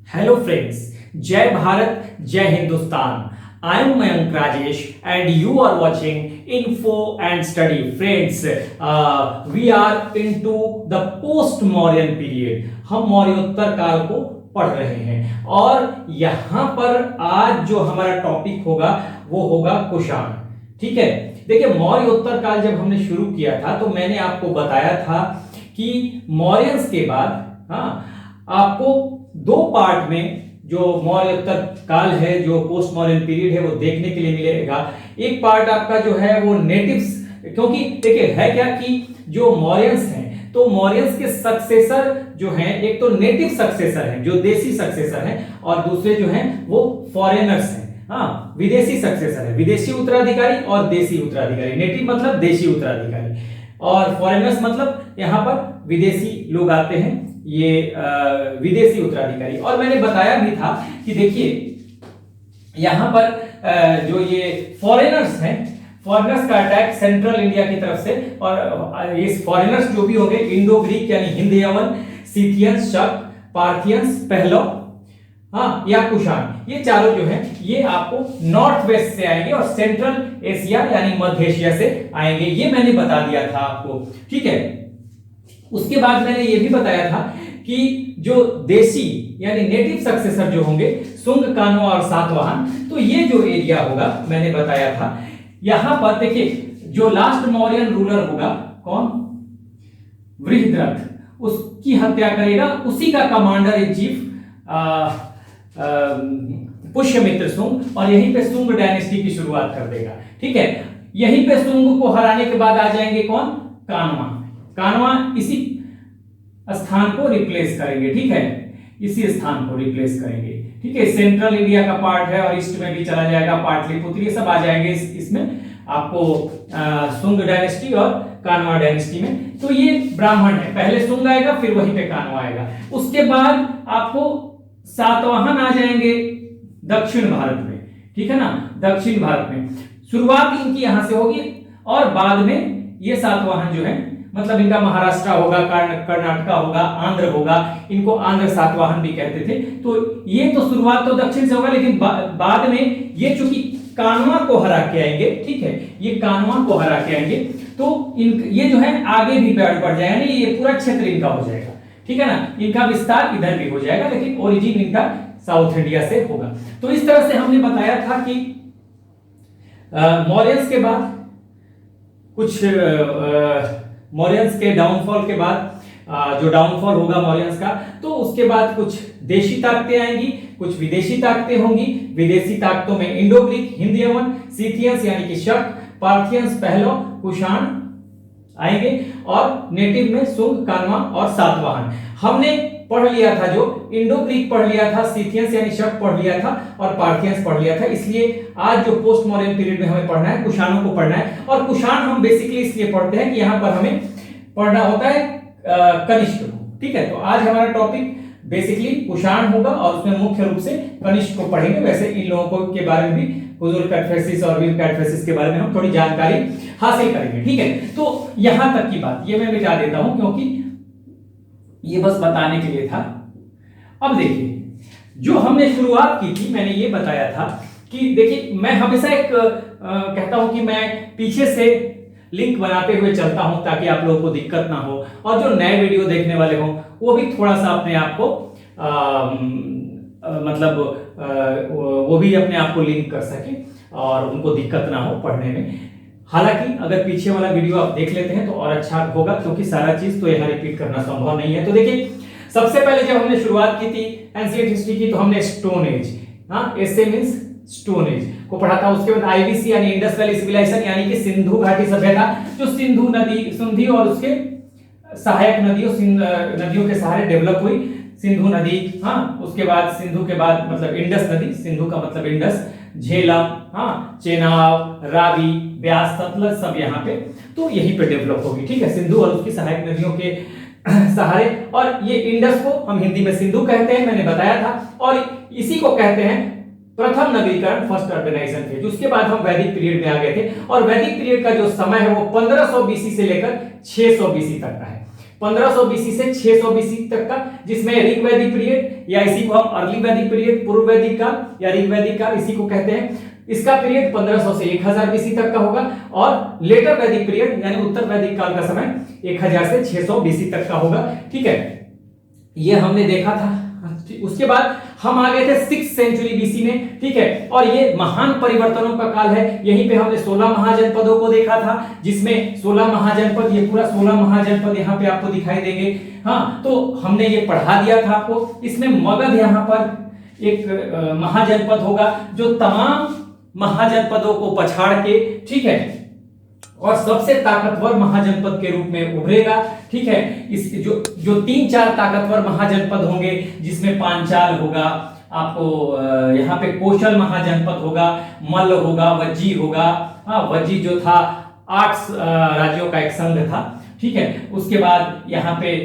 Hello friends, जय भारत, जय Hindustan. I am Mayank Rajesh and you are watching info and study. Friends, we are into the post Mauryan period. हम मौर्योत्तर काल को पढ़ रहे हैं और यहां पर आज जो हमारा टॉपिक होगा वो होगा कुषाण। ठीक है, देखिए मौर्योत्तर काल जब हमने शुरू किया था तो मैंने आपको बताया था कि मौर्यंस के बाद आपको दो पार्ट में जो मौर्योत्तर काल है, जो पोस्ट मॉडर्न पीरियड है, वो देखने के लिए मिलेगा। एक पार्ट आपका जो है वो नेटिव्स, क्योंकि देखिए है क्या कि जो मौर्यंस हैं तो मौर्यंस के सक्सेसर जो हैं, एक तो नेटिव सक्सेसर हैं जो देसी सक्सेसर हैं, और दूसरे जो हैं वो फॉरेनर्स हैं। विदेशी सक्सेसर है, विदेशी उत्तराधिकारी और देसी उत्तराधिकारी। नेटिव मतलब देशी उत्तराधिकारी और फॉरेनर्स मतलब यहां पर विदेशी लोग आते हैं, ये विदेशी उत्तराधिकारी। और मैंने बताया भी था कि देखिए यहां पर जो ये फॉरेनर्स हैं, फॉरेनर्स का अटैक सेंट्रल इंडिया की तरफ से, और ये फॉरेनर्स जो भी होंगे इंडो ग्रीक यानी हिंद यवन, सीथियंस, शक, पार्थियंस, पहलव या कुषाण, ये चारों जो हैं ये आपको नॉर्थ वेस्ट से आएंगे और सेंट्रल एशिया यानी मध्य एशिया से आएंगे। ये मैंने बता दिया था आपको। ठीक है, उसके बाद मैंने ये भी बताया था कि जो देशी यानी नेटिव सक्सेसर जो होंगे, सुंग, कानवा और सातवाहन, तो ये जो एरिया होगा मैंने बताया था। यहां पर देखिए जो लास्ट मौर्यन रूलर होगा कौन, वृहद्रथ, उसकी हत्या करेगा, उसी का कमांडर इन चीफ पुष्यमित्र सुंग, और यहीं पे सुंग डायनेस्टी की शुरुआत कर देगा। ठीक है, यहीं पे सुंग को हराने के बाद आ जाएंगे कौन, कानवा। कानवा इसी स्थान को रिप्लेस करेंगे। ठीक है, इसी स्थान को रिप्लेस करेंगे। ठीक है, सेंट्रल इंडिया का पार्ट है और ईस्ट में भी चला जाएगा, पाटलिपुत्र, ये सब आ जाएंगे इसमें आपको सुंग डायनेस्टी और कानवा डायनेस्टी में। तो ये ब्राह्मण है, पहले सुंग आएगा फिर वहीं पे कानवा आएगा। उसके बाद आपको सातवाहन आ जाएंगे दक्षिण भारत में। ठीक है ना, दक्षिण भारत में शुरुआत इनकी यहां से होगी और बाद में ये सातवाहन जो है मतलब इनका महाराष्ट्र होगा, कर्नाटका होगा, आंध्र होगा, इनको आंध्र सातवाहन भी कहते थे। तो ये तो शुरुआत तो दक्षिण से होगा, लेकिन बाद में ये चूंकि कानवा को हरा के आएंगे, ठीक है, ये कानवा को हरा के आएंगे तो ये जो है आगे भी बढ़ जाएगा, नहीं ये पूरा क्षेत्र इनका हो जाएगा। ठीक है ना, इनका विस्तार इधर भी हो जाएगा, लेकिन ओरिजिन इनका साउथ इंडिया से होगा। तो इस तरह से हमने बताया था कि मौर्यंस के बाद कुछ मौर्यंस के डाउनफॉल के बाद जो डाउनफॉल होगा मौर्यंस का, तो उसके बाद कुछ देशी ताकतें आएंगी, कुछ विदेशी ताकतें होंगी। विदेशी ताकतों में इंडो ग्रीक, हिंद यवन, सीथियंस यानी कि शक, पार्थियंस, पहलव, कुषाण आएंगे, और नेटिव में सुंग, कानवा और सातवाहन। हमने पढ़ लिया था, जो इंडो ग्रीक पढ़ लिया था, सीथियंस यानी शक पढ़ लिया था और पार्थियंस पढ़ लिया था। इसलिए आज जो पोस्ट मॉडर्न पीरियड में हमें पढ़ना है, कुषाणों को पढ़ना है। और कुषाण हम बेसिकली इसलिए पढ़ते हैं कि यहां पर हमें पढ़ना होता है कनिष्क को। ठीक है, तो आज हमारा टॉपिक बेसिकली कुषाण होगा और उसमें मुख्य रूप से कनिष्क को पढ़ेंगे। वैसे इन लोगों को के बारे में भी, हुजूर कैटफेसिस और वीर कैटफेसिस के बारे में हम थोड़ी जानकारी हासिल करेंगे। ठीक है, तो यहां तक की बात ये मैं मिटा देता हूं क्योंकि ये बस बताने के लिए था। अब देखिए जो हमने शुरुआत की थी, मैंने ये बताया था कि देखिए मैं हमेशा एक कहता हूं कि मैं पीछे से लिंक बनाते हुए चलता हूं ताकि आप लोगों को दिक्कत ना हो, और जो नए वीडियो देखने वाले हों वो भी थोड़ा सा अपने आप को वो भी अपने आप को लिंक कर सके और उनको दिक्कत ना हो पढ़ने में। हालांकि अगर पीछे वाला वीडियो आप देख लेते हैं तो और अच्छा होगा, क्योंकि सारा चीज तो यहाँ रिपीट करना संभव नहीं है। तो देखिए सबसे पहले जब हमने शुरुआत की थी एंशिएंट हिस्ट्री की, तो हमने stone age, SA means stone age को पढ़ा था। उसके बाद आईवीसी यानी इंडस वैली सिविलाइजेशन यानी कि सिंधु घाटी सभ्यता, जो सिंधु नदी, सिंधु और उसके सहायक नदियों के सहारे डेवलप हुई। सिंधु नदी, उसके बाद सिंधु के बाद मतलब इंडस नदी, सिंधु का मतलब इंडस, झेलम, चेनाब, रावी, ब्यास, सतलज, सब यहाँ पे तो यहीं पे डेवलप होगी। ठीक है, सिंधु और उसकी सहायक नदियों के सहारे। और ये इंडस को हम हिंदी में सिंधु कहते हैं, मैंने बताया था, और इसी को कहते हैं प्रथम नगरीकरण, फर्स्ट अर्बनाइजेशन फेज। उसके बाद हम वैदिक पीरियड में आ गए थे, और वैदिक पीरियड का जो समय है वो 1500 बीसी से लेकर 600 बीसी तक का है। 1500 बीसी से 600 बीसी तक का, जिसमें ऋग वैदिक पीरियड या इसी को हम अर्ली वैदिक पीरियड, पूर्व वैदिक काल या ऋग वैदिक काल इसी को कहते हैं, इसका पीरियड 1500 से 1000 बीसी तक का होगा। और लेटर वैदिक पीरियड यानी उत्तर वैदिक काल का समय 1000 से 600 बीसी तक का होगा। ठीक है, ये हमने देखा था। उसके बाद हम आ गए थे 6th सेंचुरी बीसी में। ठीक है, और ये महान परिवर्तनों का काल है। यहीं पे हमने 16 महाजनपदों को देखा था, जिसमें 16 महाजनपद, ये पूरा 16 महाजनपद यहाँ पे आपको दिखाई देंगे। हाँ, तो हमने ये पढ़ा दिया था आपको। इसमें मगध यहाँ पर एक महाजनपद होगा जो तमाम महाजनपदों को पछाड़ के, ठीक है, और सबसे ताकतवर महाजनपद के रूप में उभरेगा। ठीक है, इस जो 3-4 ताकतवर महाजनपद होंगे, जिसमें पांचाल होगा, आपको यहाँ पे कौशल महाजनपद होगा, मल्ल होगा, वज्जी होगा। हाँ, वज्जी जो था 8 राज्यों का एक संघ था। ठीक है, उसके बाद यहाँ पे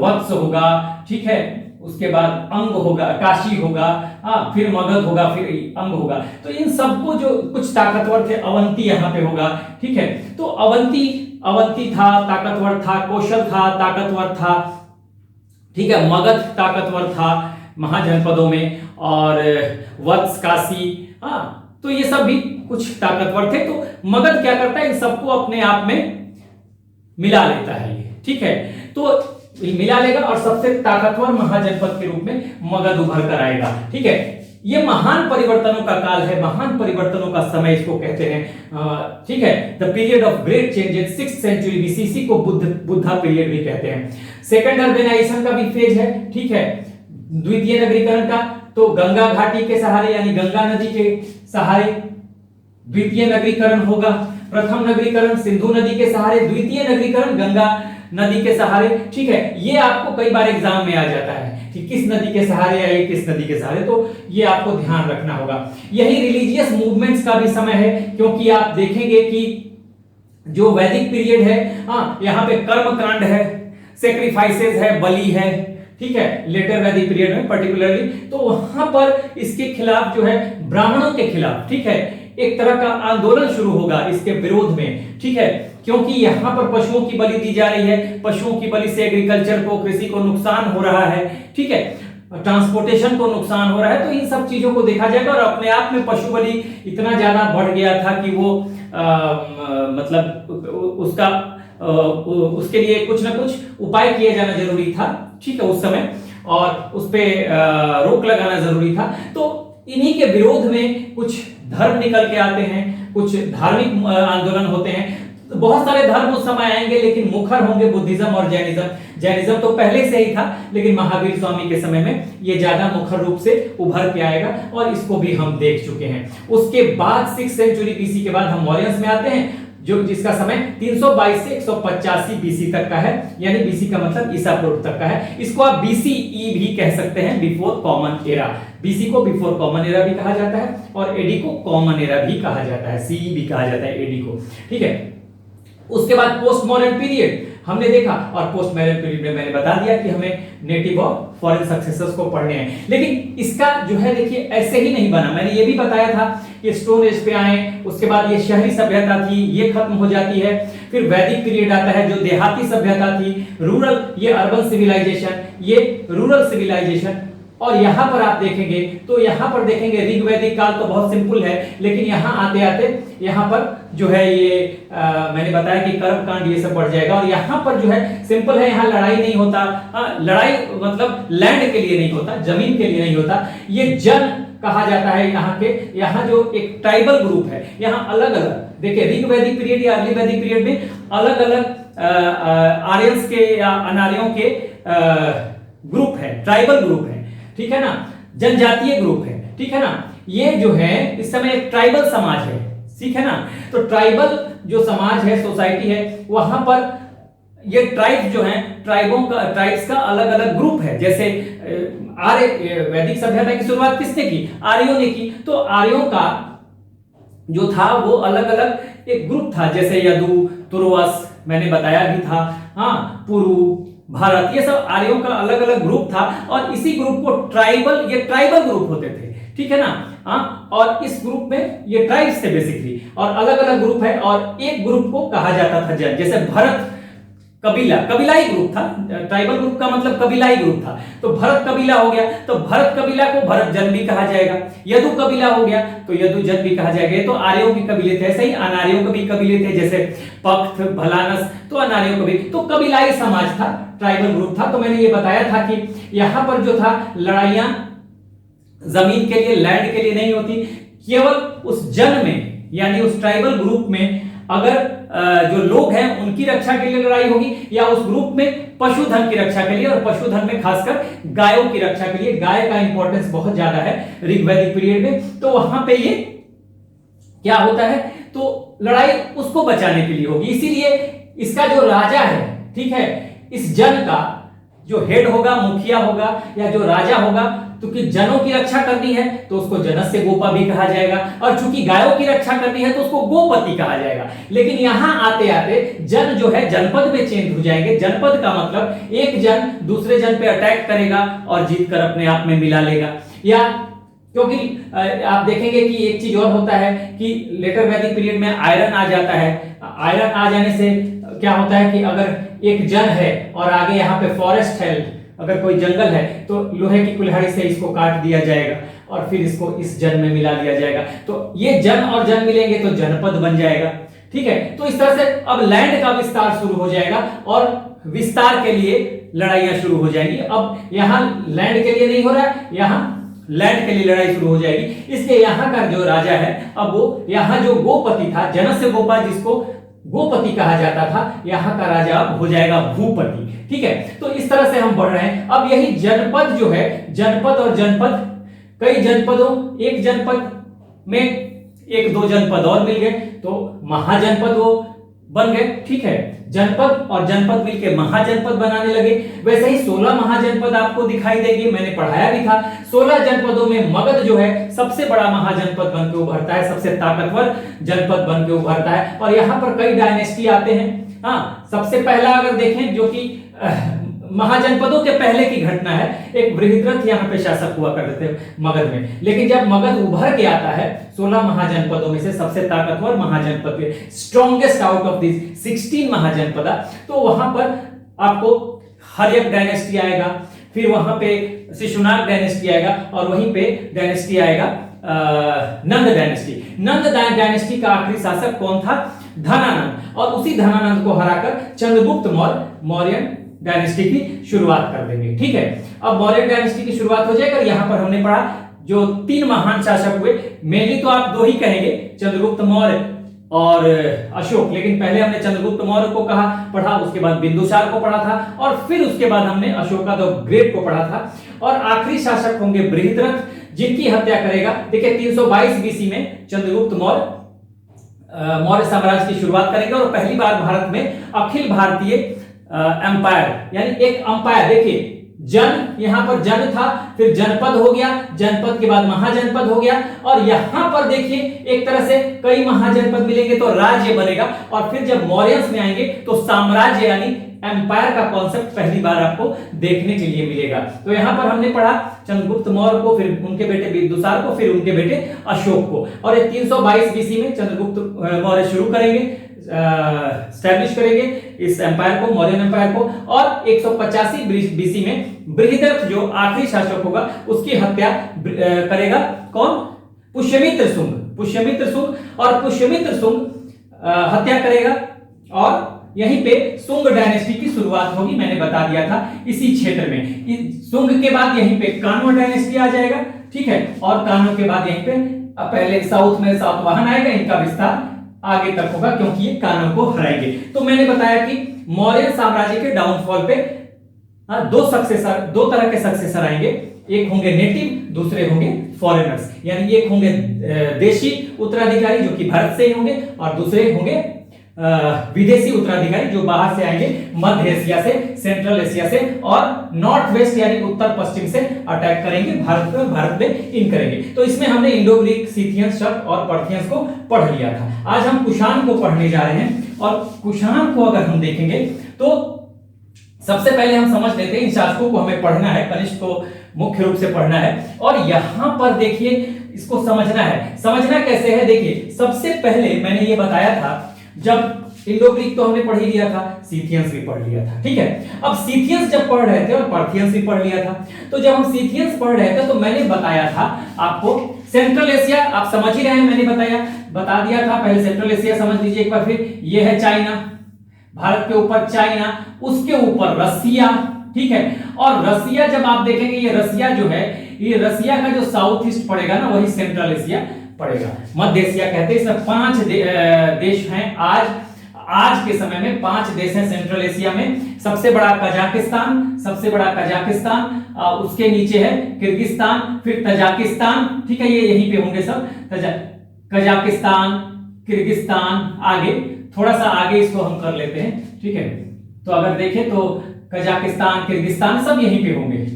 वत्स होगा। ठीक है, उसके बाद अंग होगा, काशी होगा, हाँ, फिर मगध होगा, फिर अंग होगा। तो इन सबको जो कुछ ताकतवर थे, अवंती यहाँ पे होगा। ठीक है, तो अवंती था, ताकतवर था, कौशल था, ताकतवर था। ठीक है, मगध ताकतवर था महाजनपदों में, और वत्स, काशी, हाँ, तो ये सब भी कुछ ताकतवर थे। तो मगध क्या करता है, इन सबको अपने आप में मिला लेता है ये। ठीक है, तो मिला लेगा और सबसे ताकतवर महाजनपद के रूप में मगध उभर कर आएगा। ठीक है, ये महान परिवर्तनों का काल है, महान परिवर्तनों का समय इसको कहते हैं। ठीक है, the period of great changes, 6th century BC को बुद्धा पीरियड भी कहते हैं। सेकंड अर्बेनाइजेशन का भी फेज है। ठीक है, द्वितीय नगरीकरण का, तो गंगा घाटी के सहारे यानी गंगा नदी के सहारे द्वितीय नगरीकरण होगा। प्रथम नगरीकरण सिंधु नदी के सहारे, द्वितीय नगरीकरण गंगा नदी के सहारे। ठीक है, ये आपको कई बार एग्जाम में आ जाता है कि किस नदी के सहारे आए, किस नदी के सहारे, तो ये आपको ध्यान रखना होगा। यही रिलीजियस मूवमेंट्स का भी समय है, क्योंकि आप देखेंगे कि जो वैदिक पीरियड है, हाँ, यहाँ पे कर्म कांड है, सेक्रीफाइसेस है, बलि है। ठीक है, लेटर वैदिक पीरियड में पर्टिकुलरली, तो वहां पर इसके खिलाफ जो है, ब्राह्मणों के खिलाफ, ठीक है, एक तरह का आंदोलन शुरू होगा इसके विरोध में। ठीक है, क्योंकि यहाँ पर पशुओं की बलि दी जा रही है, पशुओं की बलि से एग्रीकल्चर को, कृषि को नुकसान हो रहा है। ठीक है, ट्रांसपोर्टेशन को नुकसान हो रहा है, तो इन सब चीजों को देखा जाएगा। और अपने आप में पशु बलि इतना ज्यादा बढ़ गया था कि वो मतलब उसका उसके लिए कुछ ना कुछ उपाय किया जाना जरूरी था। ठीक है, उस समय, और उस पे रोक लगाना जरूरी था। तो इन्हीं के विरोध में कुछ धर्म निकल के आते हैं, कुछ धार्मिक आंदोलन होते हैं। तो बहुत सारे धर्म उस समय आएंगे, लेकिन मुखर होंगे बुद्धिज्म और जैनिज्म। जैनिज्म तो पहले से ही था, लेकिन महावीर स्वामी के समय में ये ज्यादा मुखर रूप से उभर के आएगा, और इसको भी हम देख चुके हैं। उसके बाद 6th सेंचुरी बीसी के बाद हम मौर्यंस में आते हैं, जो जिसका समय 322 से 185 बीसी तक का है, यानी बीसी का मतलब ईसा पूर्व तक का है। इसको आप बीसीई भी कह सकते हैं, बिफोर कॉमन एरा। बीसी को बिफोर कॉमन एरा भी कहा जाता है, और एडी को कॉमन एरा भी कहा जाता है, सीई भी कहा जाता है एडी को। ठीक है, उसके बाद पोस्ट मॉडर्न पीरियड हमने देखा, और पोस्ट मॉडर्न पीरियड में मैंने बता दिया कि हमें नेटिव और फॉरेन सक्सेसर्स को पढ़ने हैं। लेकिन इसका जो है, देखिए, ऐसे ही नहीं बना। मैंने ये भी बताया था कि स्टोन एज पे आए, उसके बाद ये शहरी सभ्यता थी, ये खत्म हो जाती है। फिर वैदिक पीरियड आता है, जो देहाती सभ्यता थी, रूरल, ये अर्बन सिविलाइजेशन, ये रूरल सिविलाइजेशन। और यहां पर आप देखेंगे, तो यहां पर देखेंगे ऋग वैदिक काल तो बहुत सिंपल है, लेकिन यहां आते आते यहां पर जो है ये मैंने बताया कि कर्म कांड ये सब बढ़ जाएगा। और यहां पर जो है सिंपल है, यहां लड़ाई नहीं होता। लड़ाई मतलब लैंड के लिए नहीं होता, जमीन के लिए नहीं होता, ये जन कहा जाता है। यहाँ के, यहाँ जो एक ट्राइबल ग्रुप है, यहाँ अलग अलग, देखिए, ऋग वैदिक पीरियड या अर्ली वैदिक पीरियड में अलग अलग आर्यंस के या अनार्यों के ग्रुप है, ट्राइबल ग्रुप है। ठीक है ना, जनजातीय ग्रुप है। ठीक है ना, ये जो है इस समय एक ट्राइबल समाज है। ठीक है ना, तो ट्राइबल जो समाज है, सोसाइटी है, वहां पर ये ट्राइब्स जो हैं, ट्राइब्स का अलग अलग ग्रुप है। जैसे आर्य, वैदिक सभ्यता की शुरुआत किसने की? आर्यों ने की। तो आर्यों का जो था वो अलग अलग एक ग्रुप था, जैसे यदु, तुर्वस मैंने बताया भी था, हाँ, पुरु, भारत, ये सब आर्यों का अलग अलग ग्रुप था। और इसी ग्रुप को ट्राइबल, ये ट्राइबल ग्रुप होते थे। ठीक है ना, हाँ, और इस ग्रुप में ये ट्राइब्स थे बेसिकली, और अलग अलग ग्रुप है, और एक ग्रुप को कहा जाता था जन। जैसे भरत कबीला, कबीलाई ग्रुप था। ट्राइबल ग्रुप का मतलब कबीलाई ग्रुप था। तो भरत कबीला हो गया तो भरत कबीला को भरत जन भी कहा जाएगा। यदु कबीला हो गया तो यदु जन भी कहा जाएगा। तो आर्यों के कबीले थे, ऐसे ही अनार्यों के भी कबीले थे, जैसे पख्त, भलानस, तो अनार्यों के भी। तो कबीलाई समाज था, ट्राइबल ग्रुप था। तो मैंने ये बताया था कि यहाँ पर जो था लड़ाइयां जमीन के लिए, लैंड के लिए नहीं होती, केवल उस जन में यानी उस ट्राइबल ग्रुप में अगर जो लोग हैं उनकी रक्षा के लिए लड़ाई होगी, या उस ग्रुप में पशुधन की रक्षा के लिए, और पशुधन में खासकर गायों की रक्षा के लिए। गाय का इंपॉर्टेंस बहुत ज्यादा है ऋग्वैदिक पीरियड में। तो वहां पे ये क्या होता है, तो लड़ाई उसको बचाने के लिए होगी। इसीलिए इसका जो राजा है, ठीक है, इस जन का जो हेड होगा, मुखिया होगा या जो राजा होगा, क्योंकि जनों की रक्षा करनी है तो उसको जनस्य गोपा भी कहा जाएगा, और चूंकि गायों की रक्षा करनी है तो उसको गोपति कहा जाएगा। लेकिन यहां आते आते जन जो है जनपद में चेंज हो जाएंगे। जनपद का मतलब एक जन दूसरे जन पे अटैक करेगा और जीतकर अपने आप में मिला लेगा। या क्योंकि आप देखेंगे कि एक चीज और होता है कि लेटर वैदिक पीरियड में आयरन आ जाता है। आयरन आ जाने से क्या होता है कि अगर एक जन है और आगे यहाँ पे फॉरेस्ट है, अगर कोई जंगल है, तो लोहे की कुल्हाड़ी से इसको काट दिया जाएगा और फिर इसको इस जन में मिला दिया जाएगा। तो ये जन और जन मिलेंगे तो जनपद बन जाएगा। ठीक है, तो इस तरह से अब लैंड का विस्तार शुरू हो जाएगा और विस्तार के लिए लड़ाइयां शुरू हो जाएंगी। अब यहाँ लैंड के लिए नहीं हो रहा है, यहाँ लैंड के लिए लड़ाई शुरू हो जाएगी। इसलिए यहाँ का जो राजा है, अब वो यहाँ जो गोपति था, जनस्य गोपा जिसको गोपति कहा जाता था, यहाँ का राजा अब हो जाएगा भूपति। ठीक है, तो इस तरह से हम बढ़ रहे हैं। अब यही जनपद जो है, जनपद और जनपद, कई जनपदों, एक जनपद में एक दो जनपद और मिल गए तो महाजनपद वो बन गए। ठीक है, जनपद और जनपद मिलकर महाजनपद बनाने लगे। वैसे ही 16 महाजनपद आपको दिखाई देगी, मैंने पढ़ाया भी था। 16 जनपदों में मगध जो है सबसे बड़ा महाजनपद बनकर उभरता है, सबसे ताकतवर जनपद बनकर उभरता है। और यहाँ पर कई डायनेस्टी आते हैं। हाँ, सबसे पहला अगर देखें जो कि महाजनपदों के पहले की घटना है, एक बृहद्रथ यहाँ पे शासक हुआ करते थे मगध में। लेकिन जब मगध उभर के आता है 16 महाजनपदों में से सबसे ताकतवर Mahajanapada, strongest out of this 16 Mahajanapada, तो वहां पर आपको हर्यक डायनेस्टी आएगा, फिर वहां पे शिशुनाग डायनेस्टी आएगा, और वहीं पे डायनेस्टी आएगा नंद डायनेस्टी। नंद डायनेस्टी का आखिरी शासक कौन था? धनानंद। और उसी धनानंद को हराकर चंद्रगुप्त मौर्य डायनेस्टी की शुरुआत कर देंगे। ठीक है, अब मौर्य डायनेस्टी की शुरुआत हो जाएगी। यहाँ पर हमने पढ़ा जो 3 महान शासक हुए, मेनली तो आप 2 ही कहेंगे, चंद्रगुप्त मौर्य और अशोक। लेकिन पहले हमने चंद्रगुप्त मौर्य को पढ़ा, उसके बाद बिंदुसार को पढ़ा था, और फिर उसके बाद हमने अशोका द ग्रेट को पढ़ा था। और आखिरी शासक होंगे बृहद्रथ, जिनकी हत्या करेगा, देखिए 322 बीसी में चंद्रगुप्त मौर्य साम्राज्य की शुरुआत करेंगे। और पहली बार भारत में अखिल भारतीय एम्पायर, यानी एक अंपायर, देखिए जन, यहां पर जन था, फिर जनपद हो गया, जनपद के बाद महाजनपद हो गया, और यहां पर देखिए एक तरह से कई महाजनपद मिलेंगे तो राज्य बनेगा। और फिर जब मौर्यंस में आएंगे तो साम्राज्य यानी एम्पायर का कॉन्सेप्ट पहली बार आपको देखने के लिए मिलेगा। तो यहां पर हमने पढ़ा चंद्रगुप्त मौर्य को, फिर उनके बेटे बिंदुसार को, फिर उनके बेटे अशोक को। और ये 322 बीसी में चंद्रगुप्त मौर्य शुरू करेंगे, स्टैब्लिश करेंगे इस एम्पायर को, मौर्यन एम्पायर को। और 185 बीसी में बृहद्रथ जो आखिरी शासक होगा उसकी हत्या करेगा कौन? पुष्यमित्र शुंग। और पुष्यमित्र शुंग हत्या करेगा, और यहीं पे शुंग डायनेस्टी की शुरुआत होगी, मैंने बता दिया था इसी क्षेत्र में। शुंग के बाद यहीं पे कान्व डायनेस्टी आ जाएगा। ठीक है, और कान्व के बाद यहीं पे पहले साउथ में सातवाहन आएगा, इनका विस्तार आगे तक होगा क्योंकि ये कान्व को हराएंगे। तो मैंने बताया कि मौर्य साम्राज्य के डाउनफॉल पे दो तरह के सक्सेसर आएंगे, एक होंगे नेटिव, दूसरे होंगे फॉरेनर्स। यानी एक होंगे देशी उत्तराधिकारी जो कि भारत से ही होंगे, और दूसरे होंगे विदेशी उत्तराधिकारी जो बाहर से आएंगे, मध्य एशिया से, सेंट्रल एशिया से, और नॉर्थ वेस्ट यानी उत्तर पश्चिम से अटैक करेंगे, भारत में इन करेंगे। तो इसमें हमने इंडो ग्रीक, सीथियंस, शक और पर्थियंस को पढ़ लिया था। आज हम कुषाण को पढ़ने जा रहे हैं, और कुषाण को अगर हम देखेंगे तो सबसे पहले हम समझ लेते हैं इन शासकों को हमें पढ़ना है, कनिष्क को मुख्य रूप से पढ़ना है। और यहां पर देखिए इसको समझना है। समझना कैसे है? देखिए सबसे पहले मैंने ये बताया था, जब इंडो ग्रीक तो हमने पढ़ ही लिया था, सीथियंस भी पढ़ लिया था, ठीक है। अब सीथियंस जब पढ़ रहे थे और पार्थियंस भी पढ़ लिया था, तो जब हम सीथियंस पढ़ रहे थे तो मैंने बताया था आपको सेंट्रल एशिया, आप समझ ही रहे हैं, मैंने बता दिया था पहले। सेंट्रल एशिया समझ लीजिए एक बार फिर, ये है चाइना, भारत के ऊपर चाइना, उसके ऊपर रसिया, ठीक है। और रसिया जब आप देखेंगे, ये रसिया जो है, ये रसिया का जो साउथ ईस्ट पड़ेगा ना, वही सेंट्रल एशिया पड़ेगा। मध्य एशिया कहते हैं। इसमें 5 देश हैं आज के समय में 5 देश हैं सेंट्रल एशिया में। सबसे बड़ा कजाकिस्तान, उसके नीचे है किर्गिस्तान, फिर तजाकिस्तान, ठीक है, ये यहीं पे होंगे सब। कजाकिस्तान, किर्गिस्तान, आगे थोड़ा सा आगे इसको हम कर लेते हैं, ठीक है। तो अगर देखें तो कजाकिस्तान, किर्गिस्तान सब यहीं पे होंगे,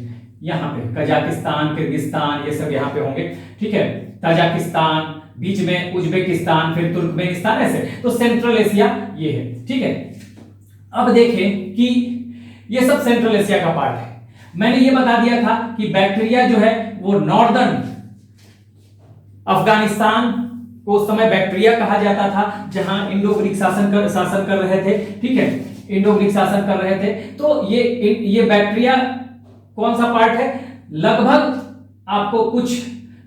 यहाँ पे कजाकिस्तान, किर्गिस्तान, ये सब यहाँ पे होंगे, ठीक है। तजाकिस्तान, बीच में उज्बेकिस्तान, फिर तुर्कमेनिस्तान, ऐसे। तो सेंट्रल एशिया ये है, ठीक है। अब देखें कि ये सब सेंट्रल एशिया का पार्ट है। मैंने ये बता दिया था कि बैक्टीरिया जो है वो नॉर्दर्न अफगानिस्तान को उस समय बैक्टीरिया कहा जाता था, जहां इंडो ग्रीक शासन कर रहे थे, ठीक है, इंडो ग्रीक शासन कर रहे थे। तो ये बैक्टीरिया कौन सा पार्ट है, लगभग आपको कुछ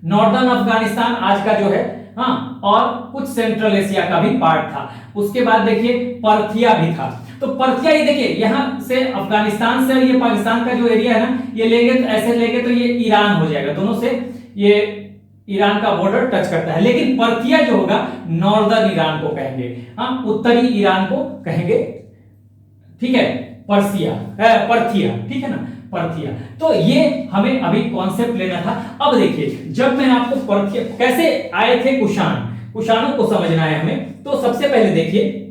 नॉर्दर्न अफगानिस्तान आज का जो है, हाँ, और कुछ सेंट्रल एशिया का भी पार्ट था। उसके बाद देखिए पार्थिया भी था। तो पार्थिया, ये देखिए यहां से अफगानिस्तान से ये पाकिस्तान का जो एरिया है ना, ये लेंगे तो ऐसे लेंगे तो ये ईरान हो जाएगा, दोनों से ये ईरान का बॉर्डर टच करता है। लेकिन पार्थिया जो होगा नॉर्दर्न ईरान को कहेंगे, हाँ, उत्तरी ईरान को कहेंगे, ठीक है, पार्थिया, ठीक है ना, पार्थिया। तो ये हमें अभी कॉन्सेप्ट लेना था। अब देखिए, जब मैं आपको पार्थिया कैसे आए थे, कुषाणों को समझना है हमें। तो सबसे पहले देखिए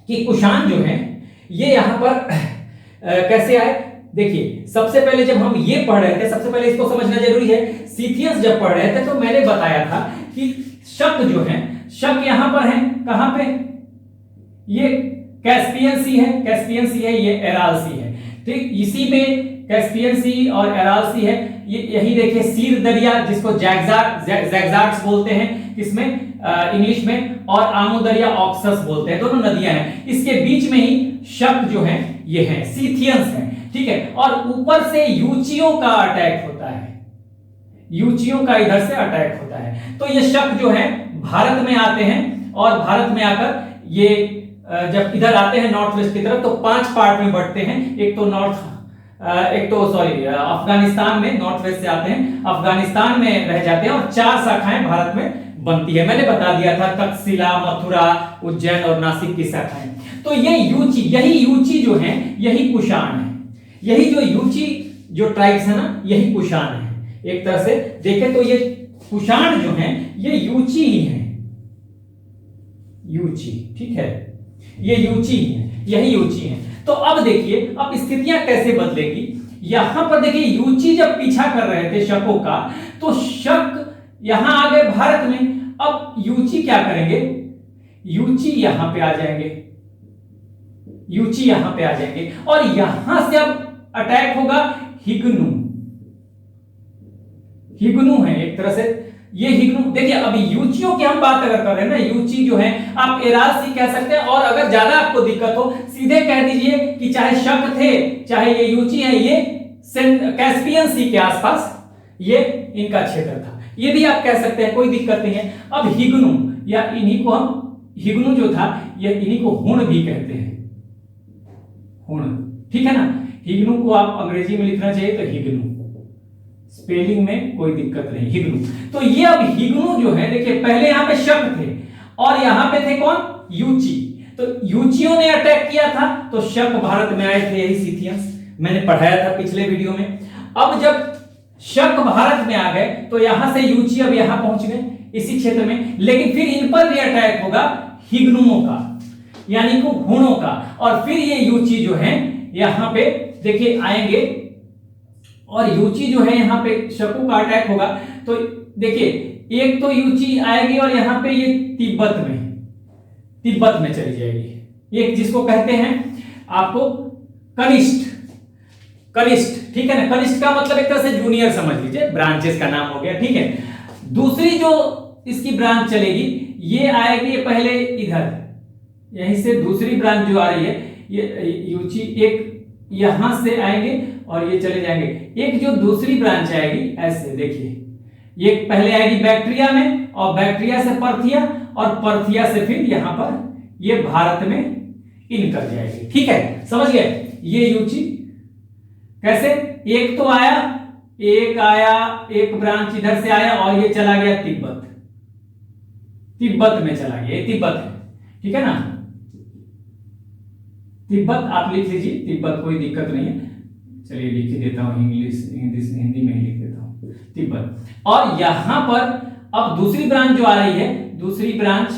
कि कुषाण जो है ये यहां पर कैसे आए। देखिए, सबसे पहले जब हम ये पढ़ रहे थे, सबसे पहले इसको समझना जरूरी है। सीथियंस जब पढ़ रहे थे तो मैंने बताया था कि शक जो है, शक यहां पर है, कहां पे, ये कैस्पियन सी है, ये एराल सी है, ठीक। इसी में कैस्पियन सी और एराल सी है। ये यही देखिए सीर दरिया, जिसको जैगजार्ट्स बोलते हैं इसमें इंग्लिश में, और आमो दरिया ऑक्सस बोलते हैं, दोनों नदियां हैं। इसके बीच में ही शक जो है ये है, सीथियंस है, ठीक है। और ऊपर से यूचियों का अटैक होता है, यूचियों का इधर से अटैक होता है। तो ये शक जो है भारत में आते हैं, और भारत में आकर ये जब इधर आते हैं नॉर्थ वेस्ट की तरफ, तो 5 पार्ट में बढ़ते हैं। एक तो अफगानिस्तान में नॉर्थ वेस्ट से आते हैं, अफगानिस्तान में रह जाते हैं, और 4 शाखाएं भारत में बनती है। मैंने बता दिया था, तक्षशिला, मथुरा, उज्जैन और नासिक की शाखाएं। तो यही यूची जो है, यही कुषाण है। यही जो यूची जो ट्राइब्स है ना, यही कुषाण है। एक तरह से देखें तो ये कुषाण जो है ये यूची ही है, यूची, ठीक है, ये यूची है, यही यूची है। तो अब देखिए, अब स्थितियां कैसे बदलेगी। यहां पर देखिए, यूची जब पीछा कर रहे थे शकों का, तो शक यहां आ गए भारत में। अब यूची क्या करेंगे, यूची यहां पे आ जाएंगे, यूची यहां पे आ जाएंगे, और यहां से अब अटैक होगा हिग्नू। हिग्नू है एक तरह से, ये हिग्नू। देखिए, अभी यूचियों की हम बात अगर कर रहे हैं ना, यूची जो है आप एराल सी कह सकते हैं, और अगर ज्यादा आपको दिक्कत हो सीधे कह दीजिए कि चाहे शक थे, चाहे ये यूची है, ये कैस्पियन सी के आसपास ये इनका क्षेत्र था, ये भी आप कह सकते हैं, कोई दिक्कत नहीं है। अब हिग्नू, या इन्हीं को हम, हिग्नू जो था ये इन्हीं को हुण भी कहते हैं, हुण, ठीक है ना। हिग्नू को आप अंग्रेजी में लिखना चाहिए तो हिग्नू, स्पेलिंग में कोई दिक्कत नहीं, हिग्नू। तो ये अब हिग्नू जो है, देखिए पहले यहां पे शक थे और यहां पे थे कौन, यूची। तो यूचियों ने अटैक किया था, तो शक भारत में आए थे, यही सीथियंस मैंने पढ़ाया था पिछले वीडियो में। अब जब शक भारत में आ गए तो यहां से यूची अब यहां पहुंच गए इसी क्षेत्र में, लेकिन फिर इन पर भी अटैक होगा हिग्नुओं का, यानी कि हुणों का, और फिर ये यूची जो है यहां पे देखिए आएंगे, और यूची जो है यहां पे शकु का अटैक होगा। तो देखिए, एक तो यूची आएगी और यहां पे ये तिब्बत में चली जाएगी, एक जिसको कहते हैं आपको कनिष्ठ, ठीक है ना। कनिष्ठ का मतलब एक तरह से जूनियर समझ लीजिए, ब्रांचेस का नाम हो गया, ठीक है। दूसरी जो इसकी ब्रांच चलेगी, ये आएगी पहले इधर, यहीं से दूसरी ब्रांच जो आ रही है, ये यूची एक यहां से आएंगे और ये चले जाएंगे। एक जो दूसरी ब्रांच आएगी ऐसे देखिए, ये पहले आएगी बैक्टीरिया में और बैक्टीरिया से परथिया और परथिया से फिर यहां पर ये भारत में इन कर जाएगी। ठीक है, समझ गए? ये यूची कैसे, एक तो आया, एक ब्रांच इधर से आया और ये चला गया तिब्बत में चला गया। ये तिब्बत है, ठीक है ना, तिब्बत आप लिख लीजिए, तिब्बत कोई दिक्कत नहीं है। चलिए लिख ही देता हूं, हिंदी में ही लिख देता हूं तिब्बत। और यहां पर अब दूसरी ब्रांच जो आ रही है, दूसरी ब्रांच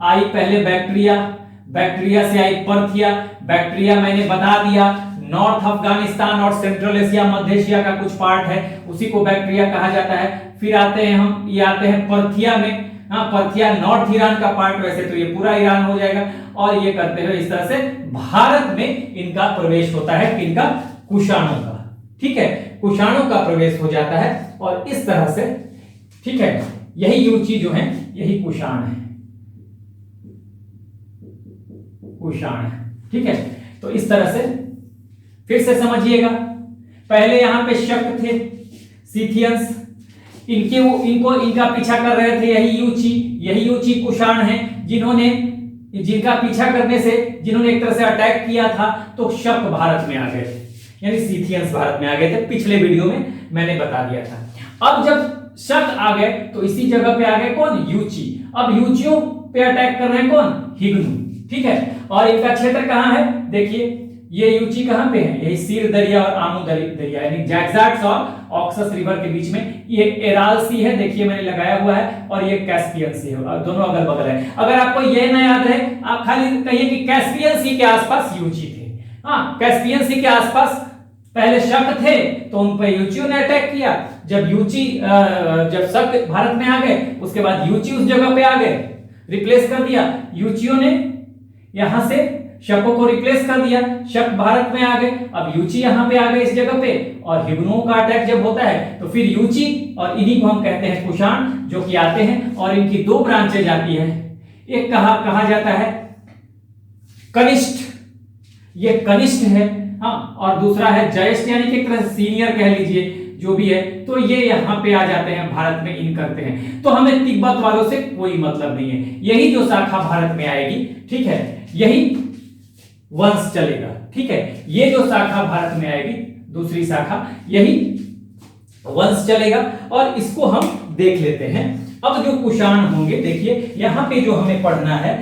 आई पहले बैक्टीरिया से आई परथिया। बैक्टीरिया मैंने बता दिया नॉर्थ अफगानिस्तान और सेंट्रल एशिया, मध्य एशिया का कुछ पार्ट है, उसी को बैक्टीरिया कहा जाता है। फिर आते हैं परथिया में। हाँ, परथिया नॉर्थ ईरान का पार्ट, वैसे तो ये पूरा ईरान हो जाएगा। और ये करते हुए इस तरह से भारत में इनका प्रवेश होता है, किनका, कुषाणों का। ठीक है, कुषाणों का प्रवेश हो जाता है और इस तरह से, ठीक है, यही यूची जो है यही कुषाण है, कुषाण है। ठीक है, तो इस तरह से फिर से समझिएगा, पहले यहां पे शक थे सीथियंस, इनका पीछा कर रहे थे यही यूची कुषाण है, जिनका पीछा करने से जिन्होंने एक तरह से अटैक किया था, तो शक भारत में आ गए थे, यानी सीथियंस भारत में आ गए थे। पिछले वीडियो में मैंने बता दिया था। अब जब शक आ गए तो इसी जगह पे आ गए कौन, यूची। अब यूचियों पे अटैक कर रहे हैं कौन, हिग्नू। ठीक है, और इनका क्षेत्र कहां है, देखिए ये यूची कहां पे है, यही सीर दरिया और आमू दरिया, यानी जैक्साट्स और ऑक्सस रिवर के बीच में। ये एराल सी है, देखिए मैंने लगाया हुआ है, और ये कैस्पियन सी है, दोनों अगल बगल है। अगर आपको ये ना याद रहे, आप खाली कहिए कि कैस्पियन सी के आसपास यूची थे। हाँ, कैस्पियन सी के आसपास पहले शक थे तो उन पर यूचियों ने अटैक किया। जब शक भारत में आ गए, उसके बाद यूची उस जगह पे आ गए, रिप्लेस कर दिया यूचियों ने, यहां से शकों को रिप्लेस कर दिया, शक भारत में आ गए, अब यूची यहां पे आ गए इस जगह पे। और हिग्नुओं का अटैक जब होता है तो फिर यूची और इन्हीं को हम कहते हैं कुषाण, जो कि आते हैं और इनकी दो ब्रांचेज आती है। एक कहा जाता है कनिष्ठ, ये कनिष्ठ है, हाँ, और दूसरा है जयेष्ठ, यानी कि एक तरह से सीनियर कह लीजिए, जो भी है। तो ये यहाँ पे आ जाते हैं, भारत में इन करते हैं। तो हमें तिब्बत वालों से कोई मतलब नहीं है, यही जो शाखा भारत में आएगी, ठीक है, यही वंश चलेगा। ठीक है, ये जो शाखा भारत में आएगी, दूसरी शाखा, यही वंश चलेगा। और इसको हम देख लेते हैं। अब जो कुषाण होंगे, देखिए यहां पे जो हमें पढ़ना है,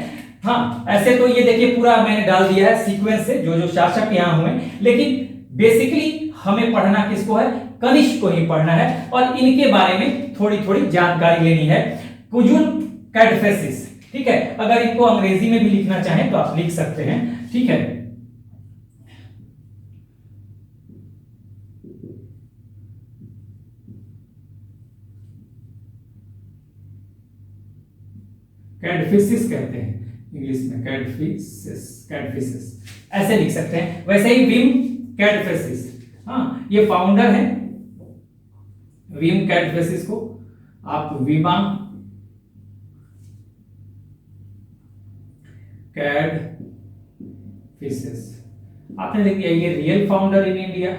हाँ, ऐसे तो ये देखिए पूरा मैंने डाल दिया है सीक्वेंस से, जो शासक यहां हुए, लेकिन बेसिकली हमें पढ़ना किसको है, कनिष्क को ही पढ़ना है। और इनके बारे में थोड़ी थोड़ी जानकारी लेनी है। कुजुल कैडफेसिस, ठीक है, अगर इनको अंग्रेजी में भी लिखना चाहें तो आप लिख सकते हैं। ठीक है, कैडफिसिस कहते हैं इंग्लिश में, कैडफिसिस ऐसे लिख सकते हैं। वैसे ही विम कैडफिसिस, हाँ, ये फाउंडर है विम कैडफिसिस को आप विमा कैडफिसिस आपने लिख दिया। ये रियल फाउंडर इन इंडिया,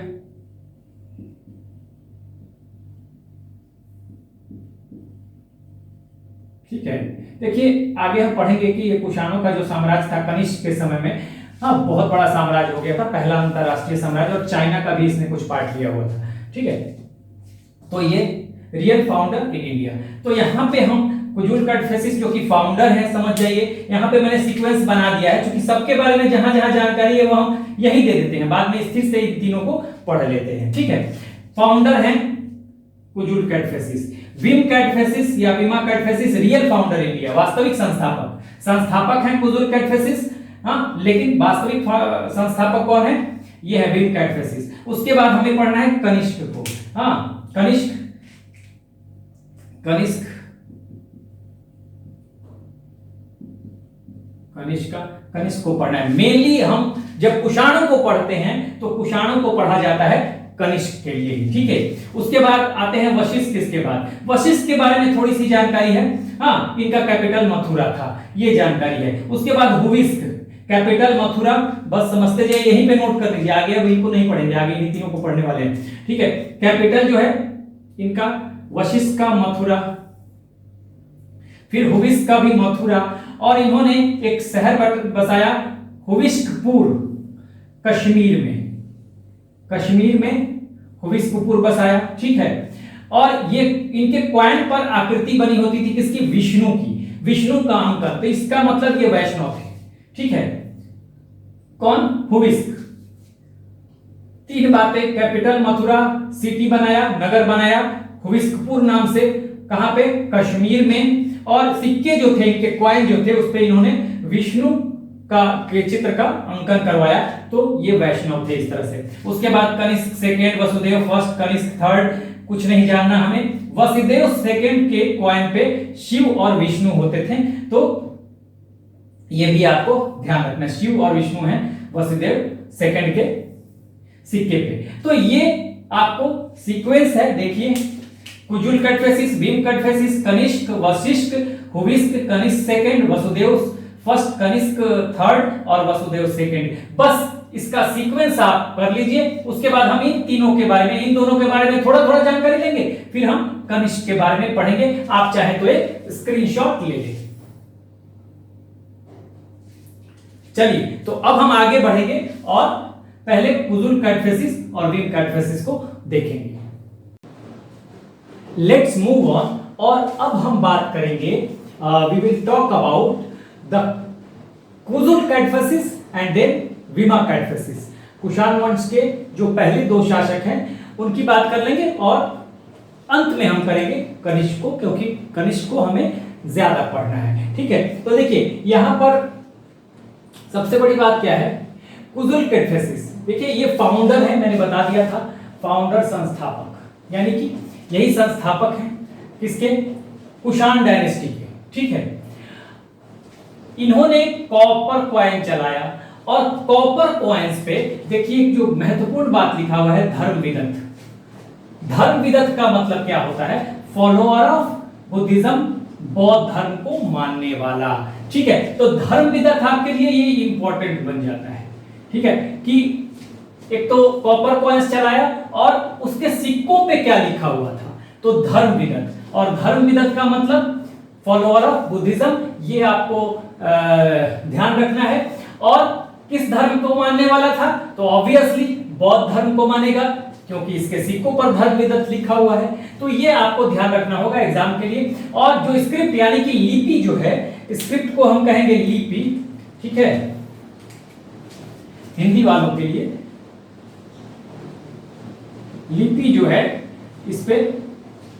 ठीक है। देखिए आगे हम पढ़ेंगे कि ये कुषाणों का जो साम्राज्य था कनिष्क के समय में, हाँ, बहुत बड़ा साम्राज्य हो गया था, पहला अंतरराष्ट्रीय साम्राज्य, और चाइना का भी इसने कुछ पार्ट लिया हुआ था। ठीक है, तो ये रियल फाउंडर इन इंडिया। तो यहाँ पे हम कुजुल कैडफिसिस जो कि फाउंडर है, समझ जाइए। यहाँ पे मैंने सीक्वेंस बना दिया है, क्योंकि सबके बारे में जहां जहां जानकारी है वो हम यही दे देते हैं, बाद में स्थिर से इन तीनों को पढ़ लेते हैं। ठीक है, फाउंडर है कुजुल कैडफिसिस। विम कैडफिसिस या विमा कैडफिसिस रियल फाउंडर इंडिया, वास्तविक संस्थापक हैं कुजुल कैडफिसिस, हाँ, लेकिन वास्तविक संस्थापक कौन है, ये है विम कैडफिसिस। उसके बाद हमें पढ़ना है कनिष्क को, हाँ, कनिष्क को पढ़ना है। मेनली हम जब कुषाणों को पढ़ते हैं तो कुषाणों को पढ़ा जाता है कनिष्क के लिए ही, ठीक है। उसके बाद आते हैं वशिष्ठ। इसके बाद वशिष्ठ के बारे में थोड़ी सी जानकारी है, हाँ, इनका कैपिटल मथुरा था, ये जानकारी है। उसके बाद हुविस्क, कैपिटल मथुरा, बस समझते जाइए, यहीं पे नोट कर लीजिए, आगे अब इनको नहीं पढ़ेंगे, आगे इन तीनों को पढ़ने वाले हैं, ठीक है। कैपिटल जो है इनका वशिष्ठ का मथुरा, फिर हुविस्क का भी मथुरा, और इन्होंने एक शहर बसाया हुविस्कपुर, कश्मीर में, कश्मीर में हुविस्कपुर बसाया, ठीक है। और ये इनके क्वाइन पर आकृति बनी होती थी किसकी? विष्णु की, विष्णु का अंकन, तो इसका मतलब ये वैष्णव थे, ठीक है। कौन? हुविस्क। तीन बातें, कैपिटल मथुरा, सिटी बनाया, नगर बनाया हुविस्कपुर नाम से, कहां पे? कश्मीर में। और सिक्के जो थे इनके, क्वाइन जो थे, उस पे इन्होंने विष्णु का के चित्र का अंकन करवाया, तो ये वैष्णव थे इस तरह से। उसके बाद Kanishka second, Vasudev first, Kanishka third, कुछ नहीं जानना हमें। वसुदेव सेकेंड के क्वाइन पे शिव और विष्णु होते थे, तो ये भी आपको ध्यान रखना, शिव और विष्णु हैं वसुदेव सेकेंड के सिक्के पे। तो ये आपको सीक्वेंस है, देखिए, Kujula Kadphises, Vima Kadphises, Kanishka, Vashishtha, Huvishka, Kanishka second, Vasudev first, Kanishka third और वसुदेव सेकेंड। बस इसका सीक्वेंस आप कर लीजिए। उसके बाद हम इन तीनों के बारे में, इन दोनों के बारे में थोड़ा थोड़ा जानकारी लेंगे, फिर हम कनिष्क के बारे में पढ़ेंगे। आप चाहे तो एक स्क्रीनशॉट ले लें। चलिए, तो अब हम आगे बढ़ेंगे और पहले कुजुल कैटफेसिस और भीम कैटफेसिस को देखेंगे। लेट्स मूव ऑन, और अब हम बात करेंगे, we will talk about the Kujula Kadphises and then Vima Kadphises. Kushan वंश के जो पहले दो शासक हैं उनकी बात कर लेंगे, और अंत में हम करेंगे कनिष्क को, क्योंकि कनिष्क को हमें ज्यादा पढ़ना है, ठीक है। तो देखिए, यहां पर सबसे बड़ी बात क्या है? कुजुल कैटफेसिस, देखिए ये फाउंडर है, मैंने बता दिया था, फाउंडर, संस्थापक, यानी कि यही संस्थापक हैं किसके? कुषाण डायनेस्टी के, ठीक है। इन्होंने कॉपर कॉइन चलाया, और कॉपर कॉइन्स पे देखिए जो महत्वपूर्ण बात लिखा हुआ है, धर्मविदत। धर्मविदत का मतलब क्या होता है? फॉलोअर ऑफ बुद्धिज्म, बौद्ध धर्म को मानने वाला, ठीक है। तो धर्मविदत आपके लिए ये इंपॉर्टेंट बन जाता है, ठीक है, कि एक तो कॉपर कॉइन्स चलाया और उसके सिक्कों पे क्या लिखा हुआ था, तो धर्मविदत। और धर्मविदत का मतलब फॉलोअर ऑफ बुद्धिज्म, ये आपको ध्यान रखना है। और किस धर्म को मानने वाला था? तो ऑब्वियसली बौद्ध धर्म को मानेगा, क्योंकि इसके सिक्कों पर धर्मविदत लिखा हुआ है। तो ये आपको ध्यान रखना होगा एग्जाम के लिए। और जो स्क्रिप्ट यानी कि लिपि जो है, स्क्रिप्ट को हम कहेंगे लिपि, ठीक है, हिंदी वालों के लिए लिपि जो है, इस पे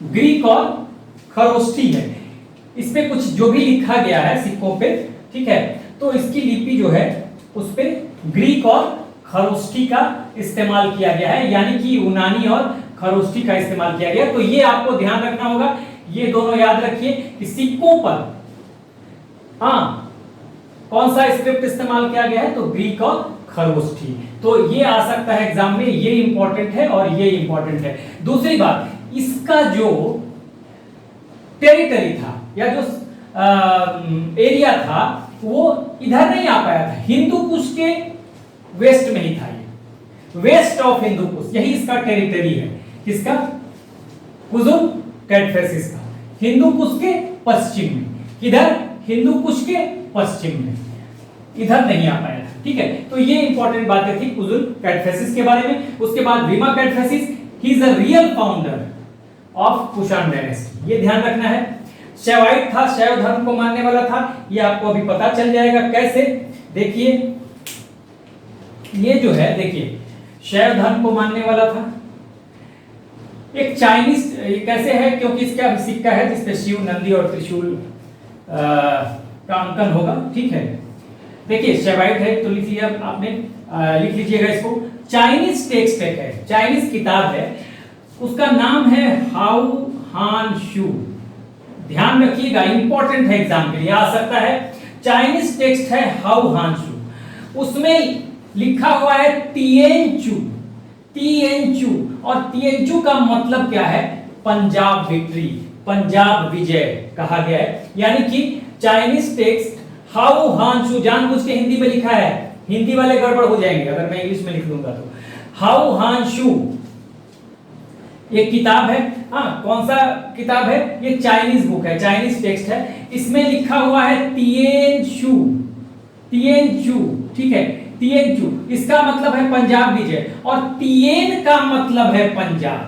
ग्रीक और खरोष्ठी है, इस पे कुछ जो भी लिखा गया है सिक्कों पे, ठीक है, तो इसकी लिपि जो है उस पे ग्रीक और खरोष्ठी का इस्तेमाल किया गया है, यानी कि यूनानी और खरोष्ठी का इस्तेमाल किया गया। तो ये आपको ध्यान रखना होगा, ये दोनों याद रखिए कि सिक्कों पर हाँ कौन सा स्क्रिप्ट इस्तेमाल किया गया है, तो ग्रीक और खरोष्ठी। तो ये आ सकता है एग्जाम में, ये इंपॉर्टेंट है और ये इंपॉर्टेंट है। दूसरी बात, इसका जो टेरिटरी था या जो एरिया था वो इधर नहीं आ पाया था, हिंदू कुश के वेस्ट में ही था, ये वेस्ट ऑफ हिंदू कुश, यही इसका टेरिटरी है। किसका? कुजुल कैटफेसिस का। हिंदू कुश के पश्चिम में, किधर? हिंदू कुश के पश्चिम में, इधर नहीं आ पाया था, ठीक है। तो ये इंपॉर्टेंट बातें थी कुजुल कैटफेसिस के बारे में। उसके बाद Vima Kadphises, he is a real founder of Kushan dynasty, ये ध्यान रखना है। शैवाइट था, शैव धर्म को मानने वाला था, ये आपको अभी पता चल जाएगा कैसे। देखिए ये जो है, देखिए शैव धर्म को मानने वाला था। एक चाइनीज, ये कैसे है? क्योंकि इसका सिक्का है जिसपे शिव, नंदी और त्रिशूल का अंकन होगा, ठीक है। देखिए शैवाइट है, तो लिख लिया आपने, लिख लीजिएगा इसको। चाइनीज टेक्स्ट है, चाइनीज किताब है, उसका नाम है हाउ हान शू। ध्यान रखिएगा, इंपॉर्टेंट है एग्जाम के लिए, आ सकता है। चाइनीज टेक्स्ट है हाउ हान शू, उसमें लिखा हुआ है तिएन चू। तिएनचू, और तिएनचू का मतलब क्या है? पंजाब विक्ट्री, पंजाब विजय कहा गया है। यानी कि चाइनीज टेक्स्ट हाउ हानशू, जानबूझ के हिंदी में लिखा है, हिंदी वाले गड़बड़ हो जाएंगे अगर मैं इंग्लिश में लिख दूंगा तो। हाउ हानशू ये किताब है, हाँ कौन सा किताब है? ये चाइनीज बुक है, चाइनीज टेक्स्ट है। इसमें लिखा हुआ है तिएनचू, तिएनचू, ठीक है, तिएनचू इसका मतलब है पंजाब विजय, और तिएन का मतलब है पंजाब,